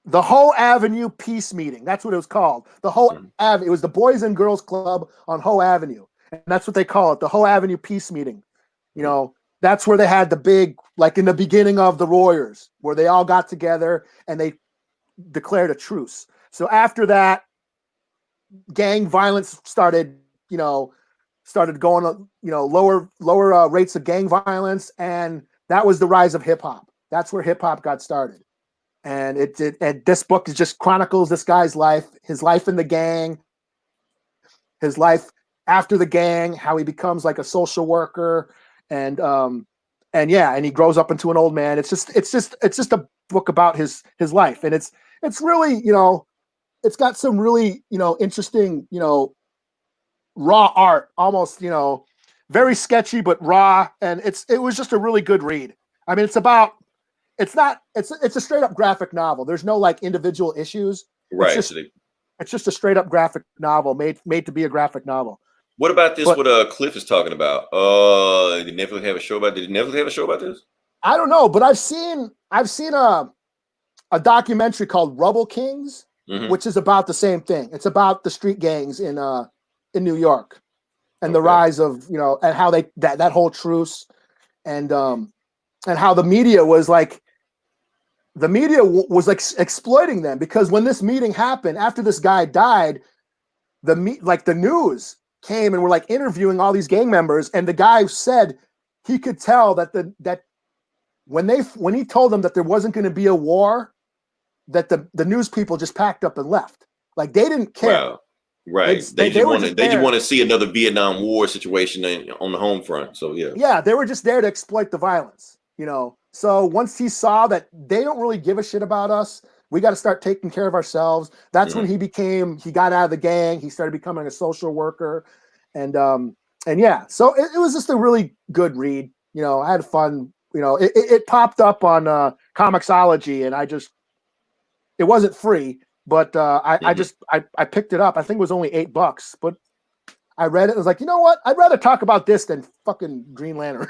the whole Avenue Peace Meeting. That's what it was called. The whole Avenue. It was the Boys and Girls Club on Hoe Avenue, and that's what they call it, the Hoe Avenue Peace Meeting. You know, that's where they had the big, like in the beginning of the Warriors, where they all got together and they declared a truce. So after that, gang violence started going, lower rates of gang violence, and that was the rise of hip hop. That's where hip hop got started. And and this book is just chronicles this guy's life, his life in the gang, his life after the gang, how he becomes like a social worker, and he grows up into an old man. It's just a book about his life, and it's really, it's got some really, interesting, raw art, almost, very sketchy but raw, and it was just a really good read. I mean, it's a straight up graphic novel. There's no like individual issues. Right. It's just a straight up graphic novel made to be a graphic novel. What about this? What Cliff is talking about? Did Netflix have a show about? Did Netflix have a show about this? I don't know, but I've seen a documentary called Rubble Kings, which is about the same thing. It's about the street gangs in New York and the rise of, and how that whole truce, and how the media was like exploiting them, because when this meeting happened after this guy died, the news came and were like interviewing all these gang members, and the guy said he could tell that when he told them that there wasn't going to be a war, that the news people just packed up and left. Like they didn't care. Wow. Right. They just want to see another Vietnam War situation on the home front. So yeah. Yeah, they were just there to exploit the violence, So once he saw that they don't really give a shit about us, we got to start taking care of ourselves. That's when he got out of the gang. He started becoming a social worker, and yeah. So it was just a really good read. I had fun. It popped up on Comixology, and it wasn't free, but I picked it up. I think it was only $8, but I read it. I was like, you know what? I'd rather talk about this than fucking Green Lantern.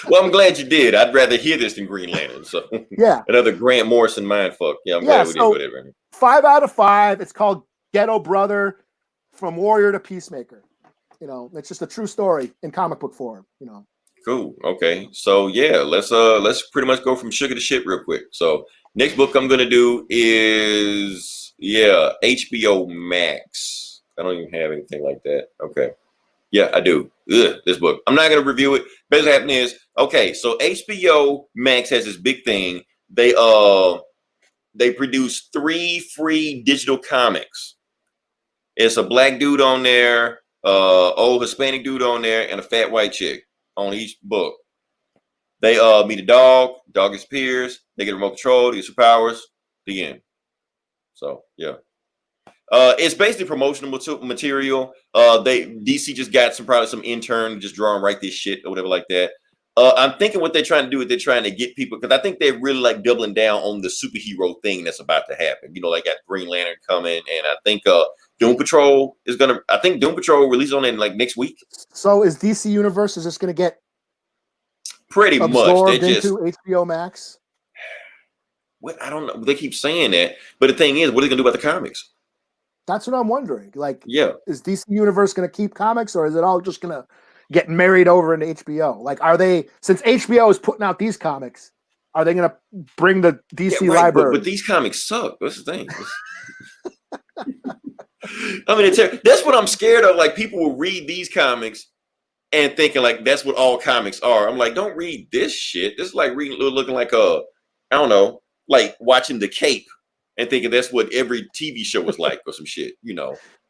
Well, I'm glad you did. I'd rather hear this than Green Lantern. So yeah, another Grant Morrison mindfuck. Yeah, I'm glad we did whatever. 5 out of 5. It's called Ghetto Brother, From Warrior to Peacemaker. It's just a true story in comic book form. Cool. Okay. So yeah, let's pretty much go from sugar to shit real quick. So next book I'm gonna do is HBO Max. I don't even have anything like that. Okay. Yeah, I do. This book. I'm not going to review it. Basically, what happened is, okay, so HBO Max has this big thing. They produce 3 free digital comics. It's a black dude on there, old Hispanic dude on there, and a fat white chick on each book. They meet a dog. Dog disappears. They get remote control. They get superpowers. The end. So yeah. It's basically promotional material. DC just got some intern just draw and write this shit or whatever like that. I'm thinking what they're trying to do is they're trying to get people, because I think they're really like doubling down on the superhero thing that's about to happen. Like got Green Lantern coming, and I think Doom Patrol releases on it like next week. So is DC Universe just going to get pretty much into HBO Max? What, I don't know. They keep saying that, but the thing is, what are they going to do about the comics? That's what I'm wondering. Like, is DC Universe going to keep comics, or is it all just going to get married over into HBO? Like, since HBO is putting out these comics, are they going to bring the DC library? But these comics suck. That's the thing. I mean, that's what I'm scared of. Like, people will read these comics and thinking like that's what all comics are. I'm like, don't read this shit. This is like looking like I don't know, like watching The Cape and thinking that's what every TV show was like or some shit,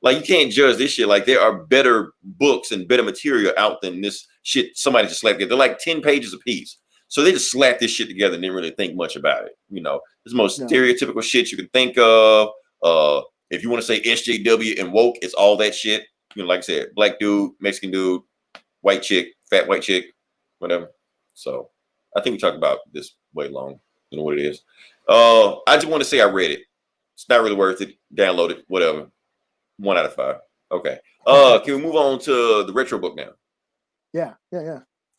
Like, you can't judge this shit. Like, there are better books and better material out than this shit somebody just slapped together. They're like 10 pages a piece. So they just slapped this shit together and didn't really think much about it. It's the most stereotypical shit you can think of. If you want to say SJW and woke, it's all that shit. Like I said, black dude, Mexican dude, white chick, fat white chick, whatever. So I think we talked about this way long. You know what it is. I just want to say I read it. It's not really worth it. Download it, whatever. 1 out of 5. Okay. Can we move on to the retro book now? Yeah.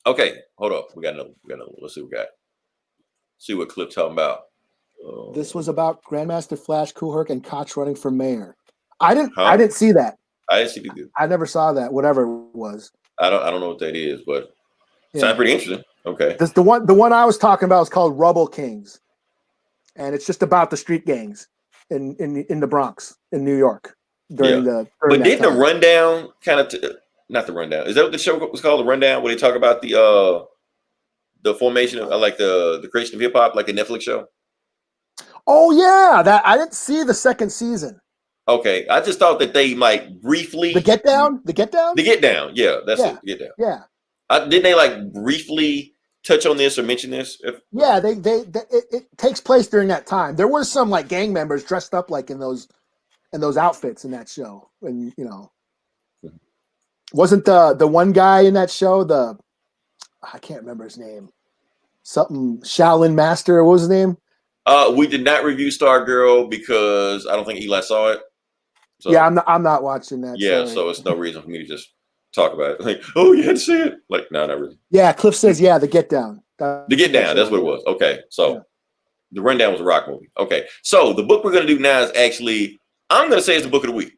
Okay, hold up. We got another. Let's see what we got. See what Cliff talking about. This was about Grandmaster Flash, Cool and Koch running for mayor. I didn't see that. I didn't see it either. I never saw that. Whatever it was. I don't know what that is, but sounds pretty interesting. Okay. The one I was talking about is called Rubble Kings, and it's just about the street gangs in the Bronx in New York during the. But didn't the rundown kind of not the rundown? Is that what the show was called? The rundown, where they talk about the formation of like the creation of hip hop, like a Netflix show. Oh yeah, that I didn't see the second season. Okay, I just thought that they might briefly the get down. Yeah, that's it. The Get Down. Yeah. Didn't they like briefly touch on this or mention this? Yeah, it takes place during that time. There was some like gang members dressed up like in those outfits in that show, and wasn't the one guy in that show I can't remember his name, something Shaolin Master. What was his name? We did not review Stargirl because I don't think Eli saw it. So, yeah, I'm not watching that. Yeah, sorry. So it's no reason for me to just talk about it. Like, oh, you had to see it? Like, no, not really. Yeah, Cliff says, yeah, the Get Down. The Get Down, that's what it was. Okay, so the Rundown was a rock movie. Okay, so the book we're going to do now is actually, I'm going to say it's the book of the week.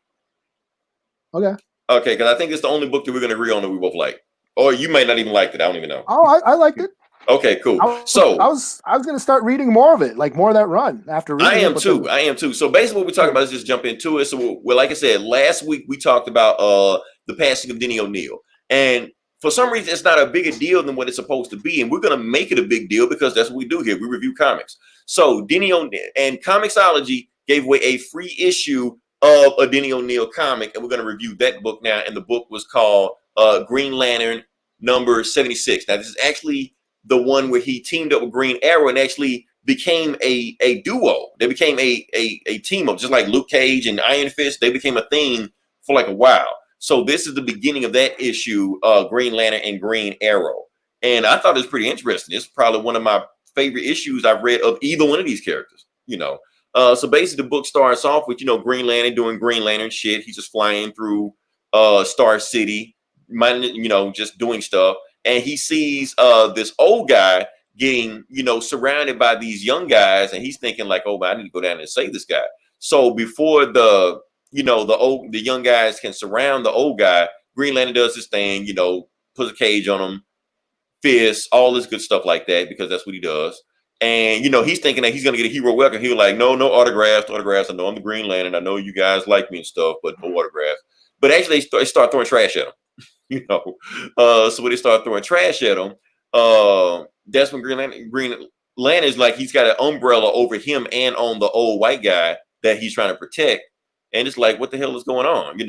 Okay. Okay, because I think it's the only book that we're going to agree on that we both like. Or you may not even like it. I don't even know. Oh, I liked it. Okay, cool. I was going to start reading more of it, like more of that run after reading. I am too. So basically, what we're talking about is just jump into it. So, like I said, last week we talked about the passing of Denny O'Neil, and for some reason, it's not a bigger deal than what it's supposed to be, and we're going to make it a big deal because that's what we do here. We review comics. So Denny O'Neil and Comixology gave away a free issue of a Denny O'Neil comic, and we're going to review that book now. And the book was called Green Lantern number 76. Now, this is actually the one where he teamed up with Green Arrow and actually became a duo. They became a team up, just like Luke Cage and Iron Fist. They became a thing for like a while. So this is the beginning of that issue, Green Lantern and Green Arrow. And I thought it was pretty interesting. It's probably one of my favorite issues I've read of either one of these characters, So basically the book starts off with, Green Lantern doing Green Lantern shit. He's just flying through Star City, just doing stuff. And he sees this old guy getting, surrounded by these young guys, and he's thinking like, "Oh, man, I need to go down and save this guy." So before the young guys can surround the old guy, Green Lantern does his thing, puts a cage on him, fists, all this good stuff like that, because that's what he does. And he's thinking that he's gonna get a hero welcome. He was like, "No autographs. I know I'm the Green Lantern. I know you guys like me and stuff, but no autographs." But actually, they start throwing trash at him. So when they start throwing trash at him, that's when Green Lantern's like, he's got an umbrella over him and on the old white guy that he's trying to protect, and it's like, what the hell is going on,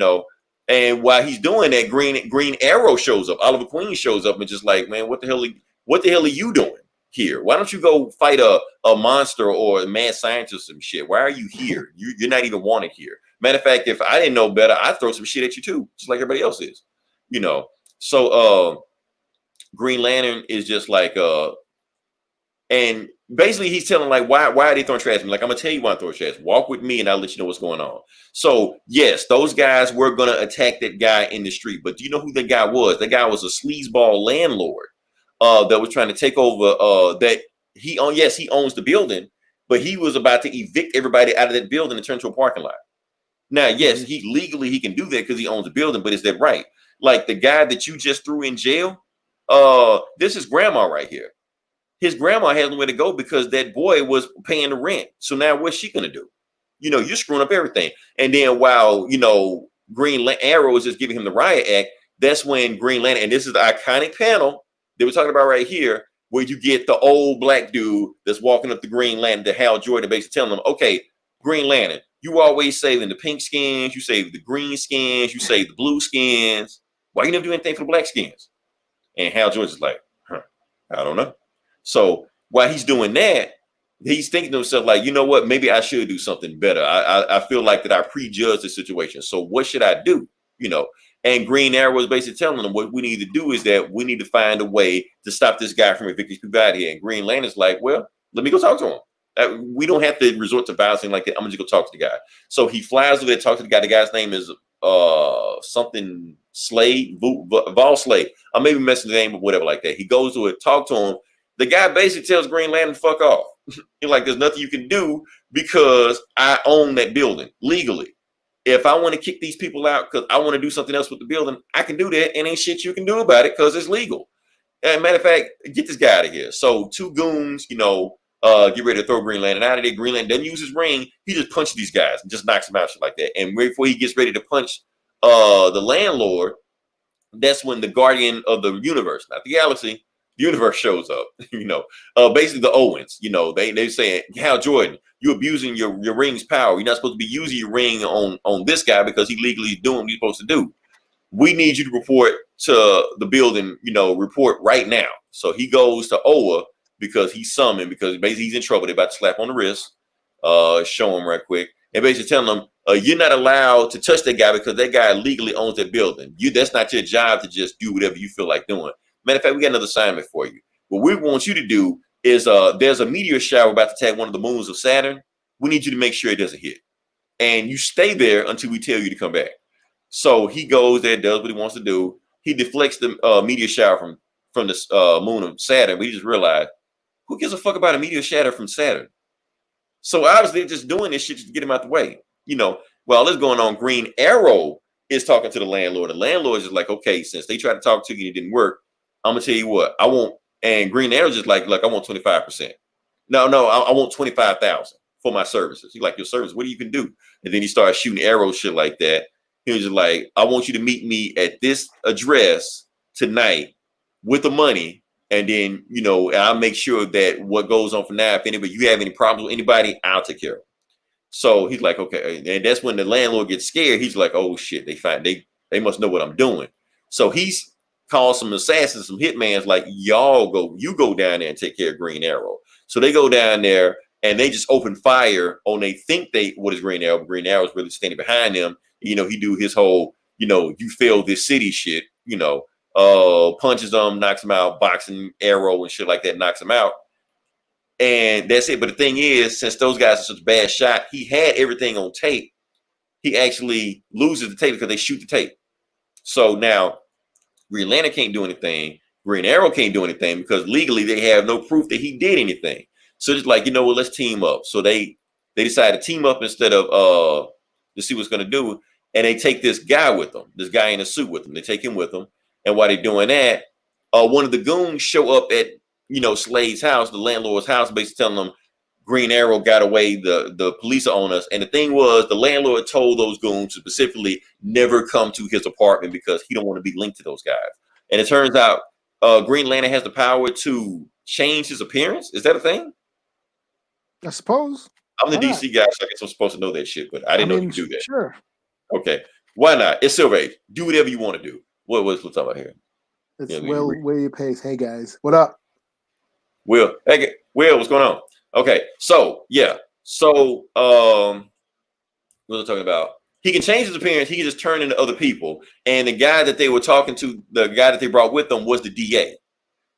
And while he's doing that, Green Arrow shows up. Oliver Queen shows up and just like, man, what the hell are you doing here? Why don't you go fight a monster or a mad scientist or some shit? Why are you here? You're not even wanted here. Matter of fact, if I didn't know better, I'd throw some shit at you too, just like everybody else is. So Green Lantern is just like and basically he's telling like, why are they throwing trash at me? Like, I'm gonna tell you why I'm throwing trash. Walk with me and I'll let you know what's going on. So yes, those guys were gonna attack that guy in the street, but do you know who that guy was? That guy was a sleazeball landlord that was trying to take over he owns the building, but he was about to evict everybody out of that building and turn to a parking lot. Now, yes, he can do that because he owns the building, but is that right? Like the guy that you just threw in jail, this is grandma right here. His grandma has nowhere to go because that boy was paying the rent. So now what's she gonna do? You're screwing up everything. And then while Green Arrow is just giving him the riot act, that's when Green Lantern, and this is the iconic panel that we're talking about right here, where you get the old black dude that's walking up the Green Lantern to Hal Jordan, basically telling him, "Okay, Green Lantern, you always saving the pink skins, you save the green skins, you save the blue skins. Why you never do anything for the black skins?" And Hal Jordan's like, I don't know. So while he's doing that, he's thinking to himself like, you know what? Maybe I should do something better. I feel like that I prejudged the situation. So what should I do? And Green Arrow is basically telling him what we need to do is that we need to find a way to stop this guy from evicting people out here. And Green Lantern's like, well, let me go talk to him. We don't have to resort to violence like that. I'm gonna just go talk to the guy. So he flies over there, talks to the guy. The guy's name is something Slade, Vol Slade. I may be messing the name or whatever like that. He goes to it, talk to him. The guy basically tells Green Lantern, fuck off. He's like, there's nothing you can do because I own that building legally. If I want to kick these people out because I want to do something else with the building, I can do that, and ain't shit you can do about it because it's legal. And matter of fact, get this guy out of here. So two goons, get ready to throw Green Lantern out of there. Green Lantern doesn't use his ring. He just punches these guys and just knocks them out shit like that. And right before he gets ready to punch the landlord, that's when the guardian of the universe, not the galaxy, the universe shows up. Basically the Owens. They saying, Hal Jordan, you're abusing your ring's power. You're not supposed to be using your ring on this guy because he legally is doing what he's supposed to do. We need you to report to the building, report right now. So he goes to Oa because he's summoned, because basically he's in trouble. They're about to slap on the wrist, show him right quick, and basically telling him, you're not allowed to touch that guy because that guy legally owns that building. That's not your job to just do whatever you feel like doing. Matter of fact, we got another assignment for you. What we want you to do is there's a meteor shower about to attack one of the moons of Saturn. We need you to make sure it doesn't hit. And you stay there until we tell you to come back. So he goes there, does what he wants to do. He deflects the meteor shower from the moon of Saturn, but he just realized, who gives a fuck about a meteor shower from Saturn? So obviously they're just doing this shit to get him out the way. While this is going on, Green Arrow is talking to the landlord. The landlord is just like, okay, since they tried to talk to you and it didn't work, I'm gonna tell you what, I won't. And Green Arrow's just like, look, I want 25%. No, I want 25,000 for my services. He's like, your service, what do you can do? And then he started shooting arrows, shit like that. He was just like, I want you to meet me at this address tonight with the money. And then, I'll make sure that what goes on from now, if you have any problems with anybody, I'll take care of it. So he's like, okay. And that's when the landlord gets scared. He's like, oh shit, they must know what I'm doing. So he's called some assassins, some hitmans, like, you go down there and take care of Green Arrow. So they go down there and they just open fire on, they think what is Green Arrow, but Green Arrow is really standing behind them. He do his whole, you failed this city shit, punches them, knocks them out, boxing arrow and shit like that, knocks them out. And that's it. But the thing is, since those guys are such a bad shot, he had everything on tape. He actually loses the tape because they shoot the tape. So now Green Lantern can't do anything. Green Arrow can't do anything because legally they have no proof that he did anything. So it's like, let's team up. So they decide to team up instead of to see what's going to do. And they take this guy with them, this guy in a suit with them. They take him with them. And while they're doing that, one of the goons show up at, Slade's house, the landlord's house, basically telling them Green Arrow got away, the police are on us. And the thing was, the landlord told those goons to specifically never come to his apartment because he don't want to be linked to those guys. And it turns out Green Lantern has the power to change his appearance. Is that a thing? I suppose. I'm the DC guy, so I guess I'm supposed to know that shit, but I didn't know you could do that. Sure. Okay. Why not? It's Silver Age. Do whatever you want to do. What's talking about here? It's Will Pace. Hey guys. What up? Will. Hey, Will, what's going on? Okay. So yeah. So what was I talking about? He can change his appearance, he can just turn into other people. And the guy that they were talking to, the guy that they brought with them was the DA.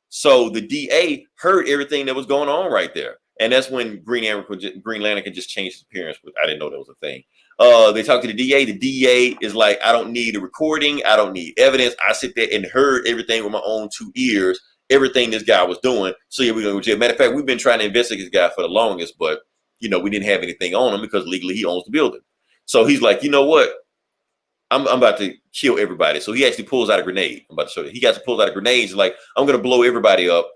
So the DA heard everything that was going on right there. And that's when Green Lantern can just change his appearance. I didn't know that was a thing. They talk to the DA. The DA is like, I don't need a recording. I don't need evidence. I sit there and heard everything with my own two ears, everything this guy was doing. So yeah, we're going to jail. Matter of fact, we've been trying to investigate this guy for the longest, but we didn't have anything on him because legally he owns the building. So he's like, you know what? I'm about to kill everybody. So he actually pulls out a grenade. I'm about to show you. He got to pull out a grenade. He's like, I'm going to blow everybody up.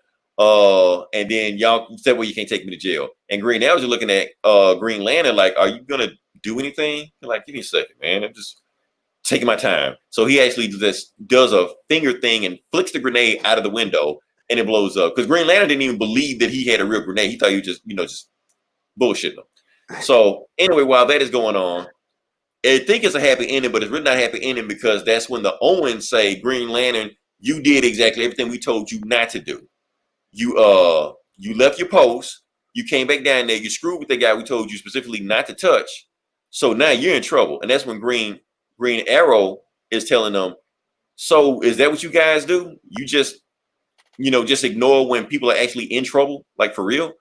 And then y'all said, well, you can't take me to jail. And Green Arrow's looking at Green Lantern like, are you gonna do anything? You're like, give me a second, man. I'm just taking my time. So he actually just does a finger thing and flicks the grenade out of the window and it blows up. Because Green Lantern didn't even believe that he had a real grenade. He thought he was just bullshitting him. So anyway, while that is going on, I think it's a happy ending, but it's really not a happy ending because that's when the Owens say, Green Lantern, you did exactly everything we told you not to do. You left your post, you came back down there, you screwed with the guy we told you specifically not to touch. So now you're in trouble. And that's when Green Arrow is telling them, so is that what you guys do? You just ignore when people are actually in trouble, like for real?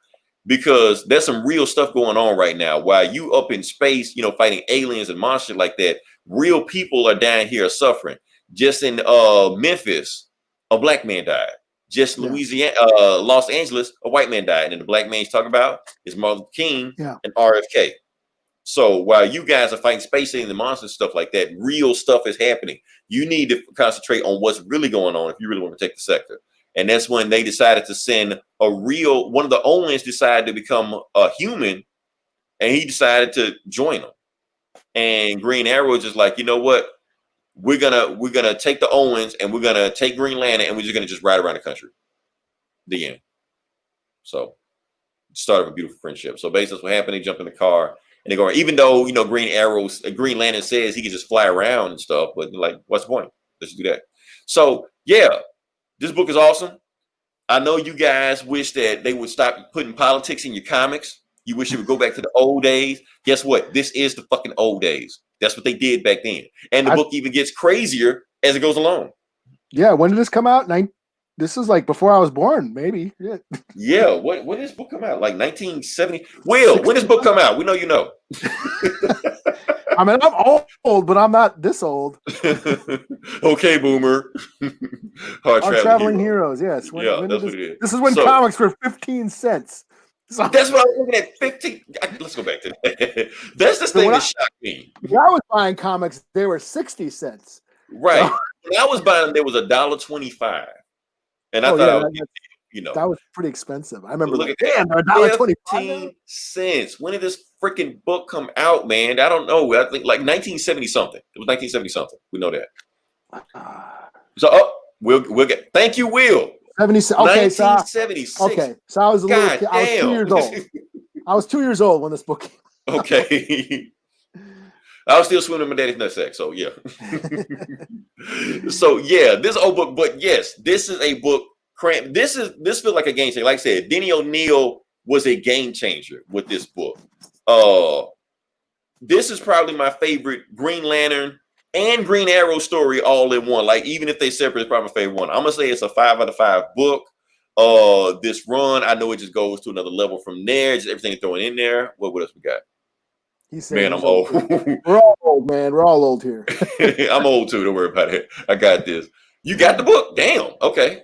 Because there's some real stuff going on right now. While you up in space, fighting aliens and monsters like that, real people are down here suffering. Just in Memphis, a black man died. just Louisiana, Los Angeles, a white man died. And then the black man he's talking about is Martin Luther King and RFK. So while you guys are fighting space aliens and monsters and stuff like that, real stuff is happening. You need to concentrate on what's really going on if you really want to protect the sector. And that's when they decided to send one of the Owens decided to become a human, and he decided to join them. And Green Arrow is just like, you know what? We're gonna take the Owens and we're gonna take Green Lantern and we're just gonna just ride around the country. The end. So start of a beautiful friendship. So basically, what happened? They jump in the car. And they go, even though, Green Lantern says he can just fly around and stuff, but like, what's the point? Let's do that. So, yeah, this book is awesome. I know you guys wish that they would stop putting politics in your comics. You wish it would go back to the old days. Guess what? This is the fucking old days. That's what they did back then. And the book even gets crazier as it goes along. Yeah, when did this come out? This is like before I was born, maybe. Yeah. Yeah. When did this book come out? Like 1970. Will, when does this book come out? We know you know. I mean, I'm old, but I'm not this old. Okay, boomer. Our traveling heroes. Yes. When that's what it is. This is when comics were 15 cents. So, that's what I was looking at. 15. Let's go back to that. That's the thing that shocked me. When I was buying comics, they were 60 cents. Right. So, when I was buying them, there was $1.25. And I thought, that was pretty expensive. I remember, look at that. $1.25. When did this freaking book come out, man? I don't know. I think like 1970 something. It was 1970 something. We know that. So, we'll get. Thank you, Will. 76. Okay, 1976. Okay, so I was a little kid. I was 2 years old. I was 2 years old when this book came out. Okay. I was still swimming in my daddy's nutsack, so yeah. So yeah, this old book, but yes, this is a book. This feels like a game changer. Like I said, Denny O'Neil was a game changer with this book. This is probably my favorite Green Lantern and Green Arrow story all in one. Like even if they separate, it's probably my favorite one. I'm gonna say it's a 5 out of 5 book. This run, I know it just goes to another level from there. Just everything thrown in there. What else we got? Man, I'm old. We're all old, man. We're all old here. I'm old too. Don't worry about it. I got this. You got the book? Damn. Okay.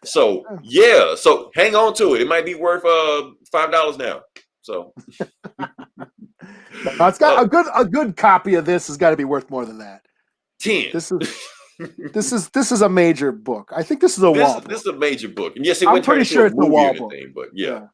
So yeah. So hang on to it. It might be worth $5 now. So it's got a good copy of this has got to be worth more than that. 10. This is a major book. I think this is a wall. This is a major book. And yes, I'm pretty sure it's a wall book. But yeah.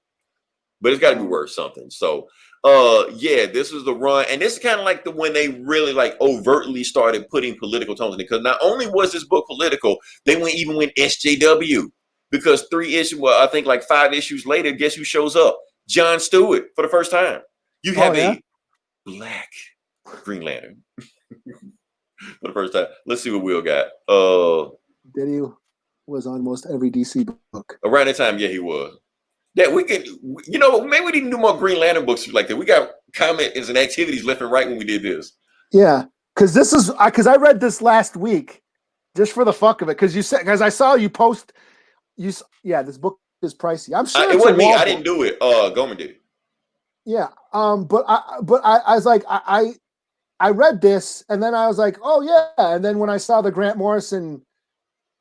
But it's got to be worth something. So this is the run, and this is kind of like when they really like overtly started putting political tones in it. Because not only was this book political, they even went SJW. Because 5 issues later, guess who shows up? Jon Stewart for the first time. You have a black Green Lantern for the first time. Let's see what Will got. Denny was on most every DC book around that time. Yeah, he was. That we could, maybe we need to do more Green Lantern books like that. We got comments and activities left and right when we did this. Yeah, because I read this last week just for the fuck of it. Because I saw you post. This book is pricey. I'm sure it wasn't me. I didn't do it. Gomer did it. Yeah. But I was like, I read this and then I was like, oh yeah. And then when I saw the Grant Morrison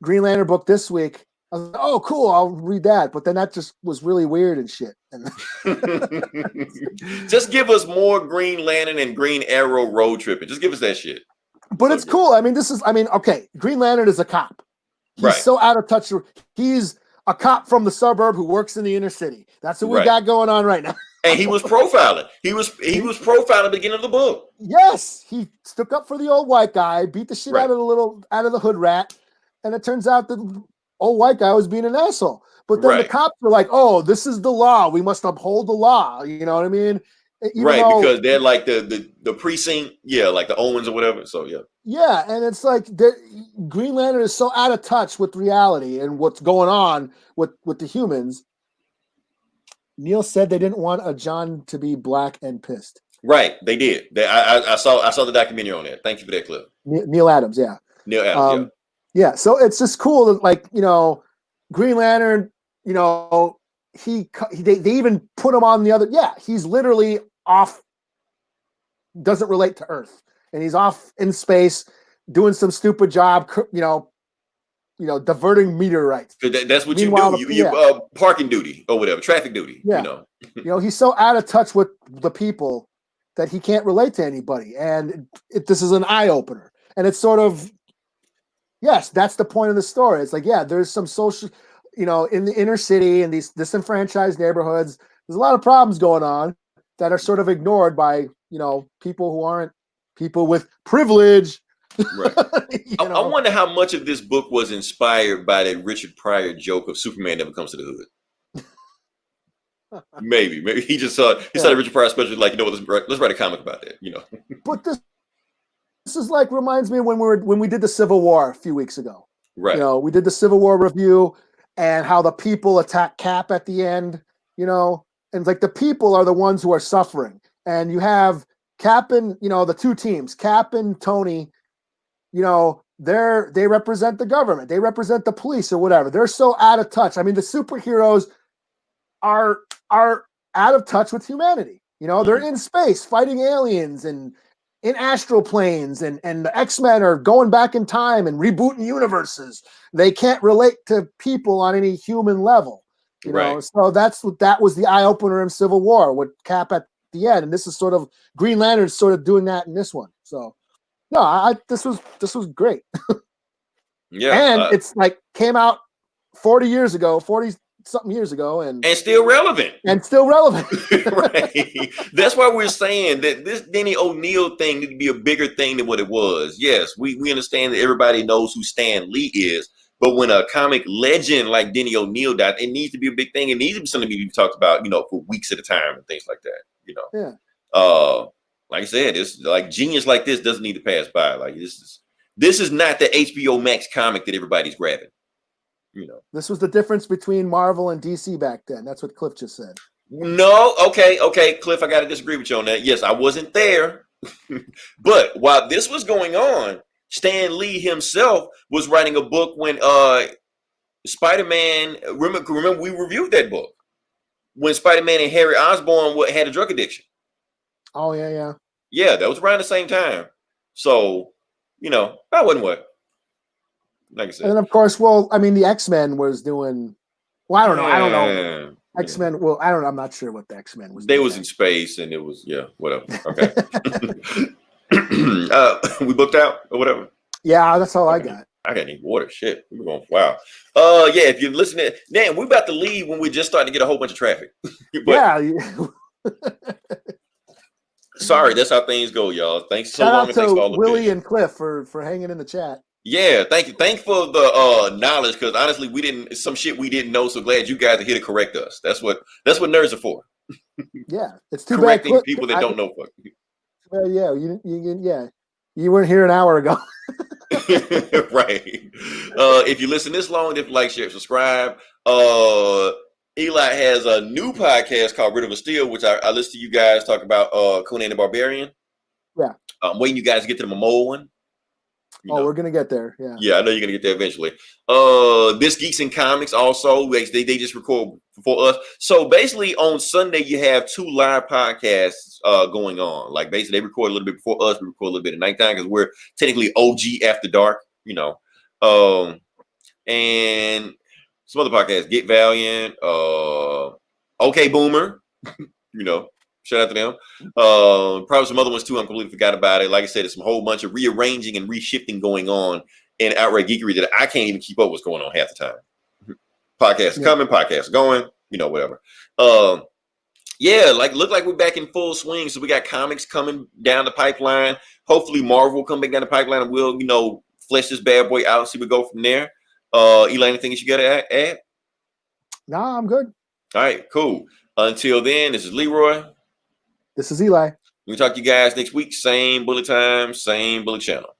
Green Lantern book this week, I was like, oh, cool, I'll read that. But then that just was really weird and shit. Just give us more Green Lantern and Green Arrow road tripping. Just give us that shit. But it's cool. I mean, okay, Green Lantern is a cop. He's so out of touch. He's a cop from the suburb who works in the inner city. That's what we got going on right now. And he was profiling. He was profiling at the beginning of the book. Yes, he stuck up for the old white guy, beat the shit out of the hood rat, and it turns out the old white guy was being an asshole. But then the cops were like, "Oh, this is the law. We must uphold the law." You know what I mean? Because they're like the precinct, like the Owens or whatever. So yeah, and it's like Green Lantern is so out of touch with reality and what's going on with the humans. Neil said they didn't want a John to be black and pissed. Right, they did. I saw the documentary on that. Thank you for that clip. Neil Adams, yeah. Neil Adams, yeah. So it's just cool that, like, Green Lantern, they even put him on the other. Yeah, he's literally off. Doesn't relate to Earth, and he's off in space doing some stupid job. diverting meteorites. That's what Meanwhile, you do. You parking duty or whatever, traffic duty. Yeah. He's so out of touch with the people that he can't relate to anybody. And this is an eye opener. And it's sort of, yes, that's the point of the story. It's like, yeah, there's some social, in the inner city and these disenfranchised neighborhoods, there's a lot of problems going on that are sort of ignored by, people who aren't people with privilege. Right. I wonder how much of this book was inspired by that Richard Pryor joke of Superman never comes to the hood. Maybe he just saw the Richard Pryor special, like, let's write a comic about that, But this is like reminds me of when we did the Civil War a few weeks ago. Right. We did the Civil War review and how the people attack Cap at the end, and like the people are the ones who are suffering. And you have Cap and, the two teams, Cap and Tony, they represent the government. They represent the police or whatever. They're so out of touch. I mean, the superheroes are out of touch with humanity. They're in space fighting aliens and in astral planes, and the X-Men are going back in time and rebooting universes. They can't relate to people on any human level. Right. So that was the eye opener in Civil War with Cap at the end, and this is sort of Green Lantern sort of doing that in this one. So no, this was great. Yeah, and it's like came out 40 something years ago, and still relevant. Right. That's why we're saying that this Denny O'Neil thing need to be a bigger thing than what it was. Yes, we understand that everybody knows who Stan Lee is, but when a comic legend like Denny O'Neil died, it needs to be a big thing. It needs to be something to be talked about, for weeks at a time and things like that. Yeah. Like I said, it's like genius like this doesn't need to pass by. Like this is not the HBO Max comic that everybody's grabbing. This was the difference between Marvel and DC back then. That's what Cliff just said. No, okay, Cliff, I got to disagree with you on that. Yes, I wasn't there, but while this was going on, Stan Lee himself was writing a book when Spider-Man. Remember, we reviewed that book when Spider-Man and Harry Osborn had a drug addiction. Oh yeah. Yeah, that was around the same time. So, that wasn't what. Like I said. And then, of course, the X-Men was doing. Well, I don't know. X-Men. Well, I don't know. I'm not sure what the X-Men was. They was in space, and it was whatever. Okay. We booked out or whatever. Yeah, that's all I got. I got any water. Shit, we're going. Wow. Yeah. If you're listening, damn, we're about to leave when we're just starting to get a whole bunch of traffic. Yeah. Sorry, that's how things go, y'all. Thanks so long. Shout out to all Willie and Cliff for hanging in the chat. Yeah, thank you. Thanks for the knowledge, because honestly, we didn't know. So glad you guys are here to correct us. That's what nerds are for. Yeah, it's too correcting bad. people that don't know. Yeah, you weren't here an hour ago. Right. If you listen this long, if you like, share, subscribe. Eli has a new podcast called Riddle of Steel, which I listen to you guys talk about Conan the Barbarian. Yeah. I'm waiting you guys to get to the Momoa one. We're gonna get there. Yeah. Yeah, I know you're gonna get there eventually. This Geeks and Comics also, they just record for us. So basically on Sunday you have 2 live podcasts going on. Like basically they record a little bit before us, we record a little bit at nighttime because we're technically OG After Dark, and some other podcasts, Get Valiant, Okay Boomer, shout out to them. Probably some other ones too. I completely forgot about it. Like I said, it's a whole bunch of rearranging and reshifting going on in outright geekery that I can't even keep up what's going on half the time. Podcasts coming, podcasts going, whatever. Look like we're back in full swing. So we got comics coming down the pipeline. Hopefully Marvel will come back down the pipeline and we'll, flesh this bad boy out and see where we go from there. Eli, anything that you got to add? Nah, I'm good. All right, cool. Until then, this is Leroy. This is Eli. We'll talk to you guys next week. Same bullet time, same bullet channel.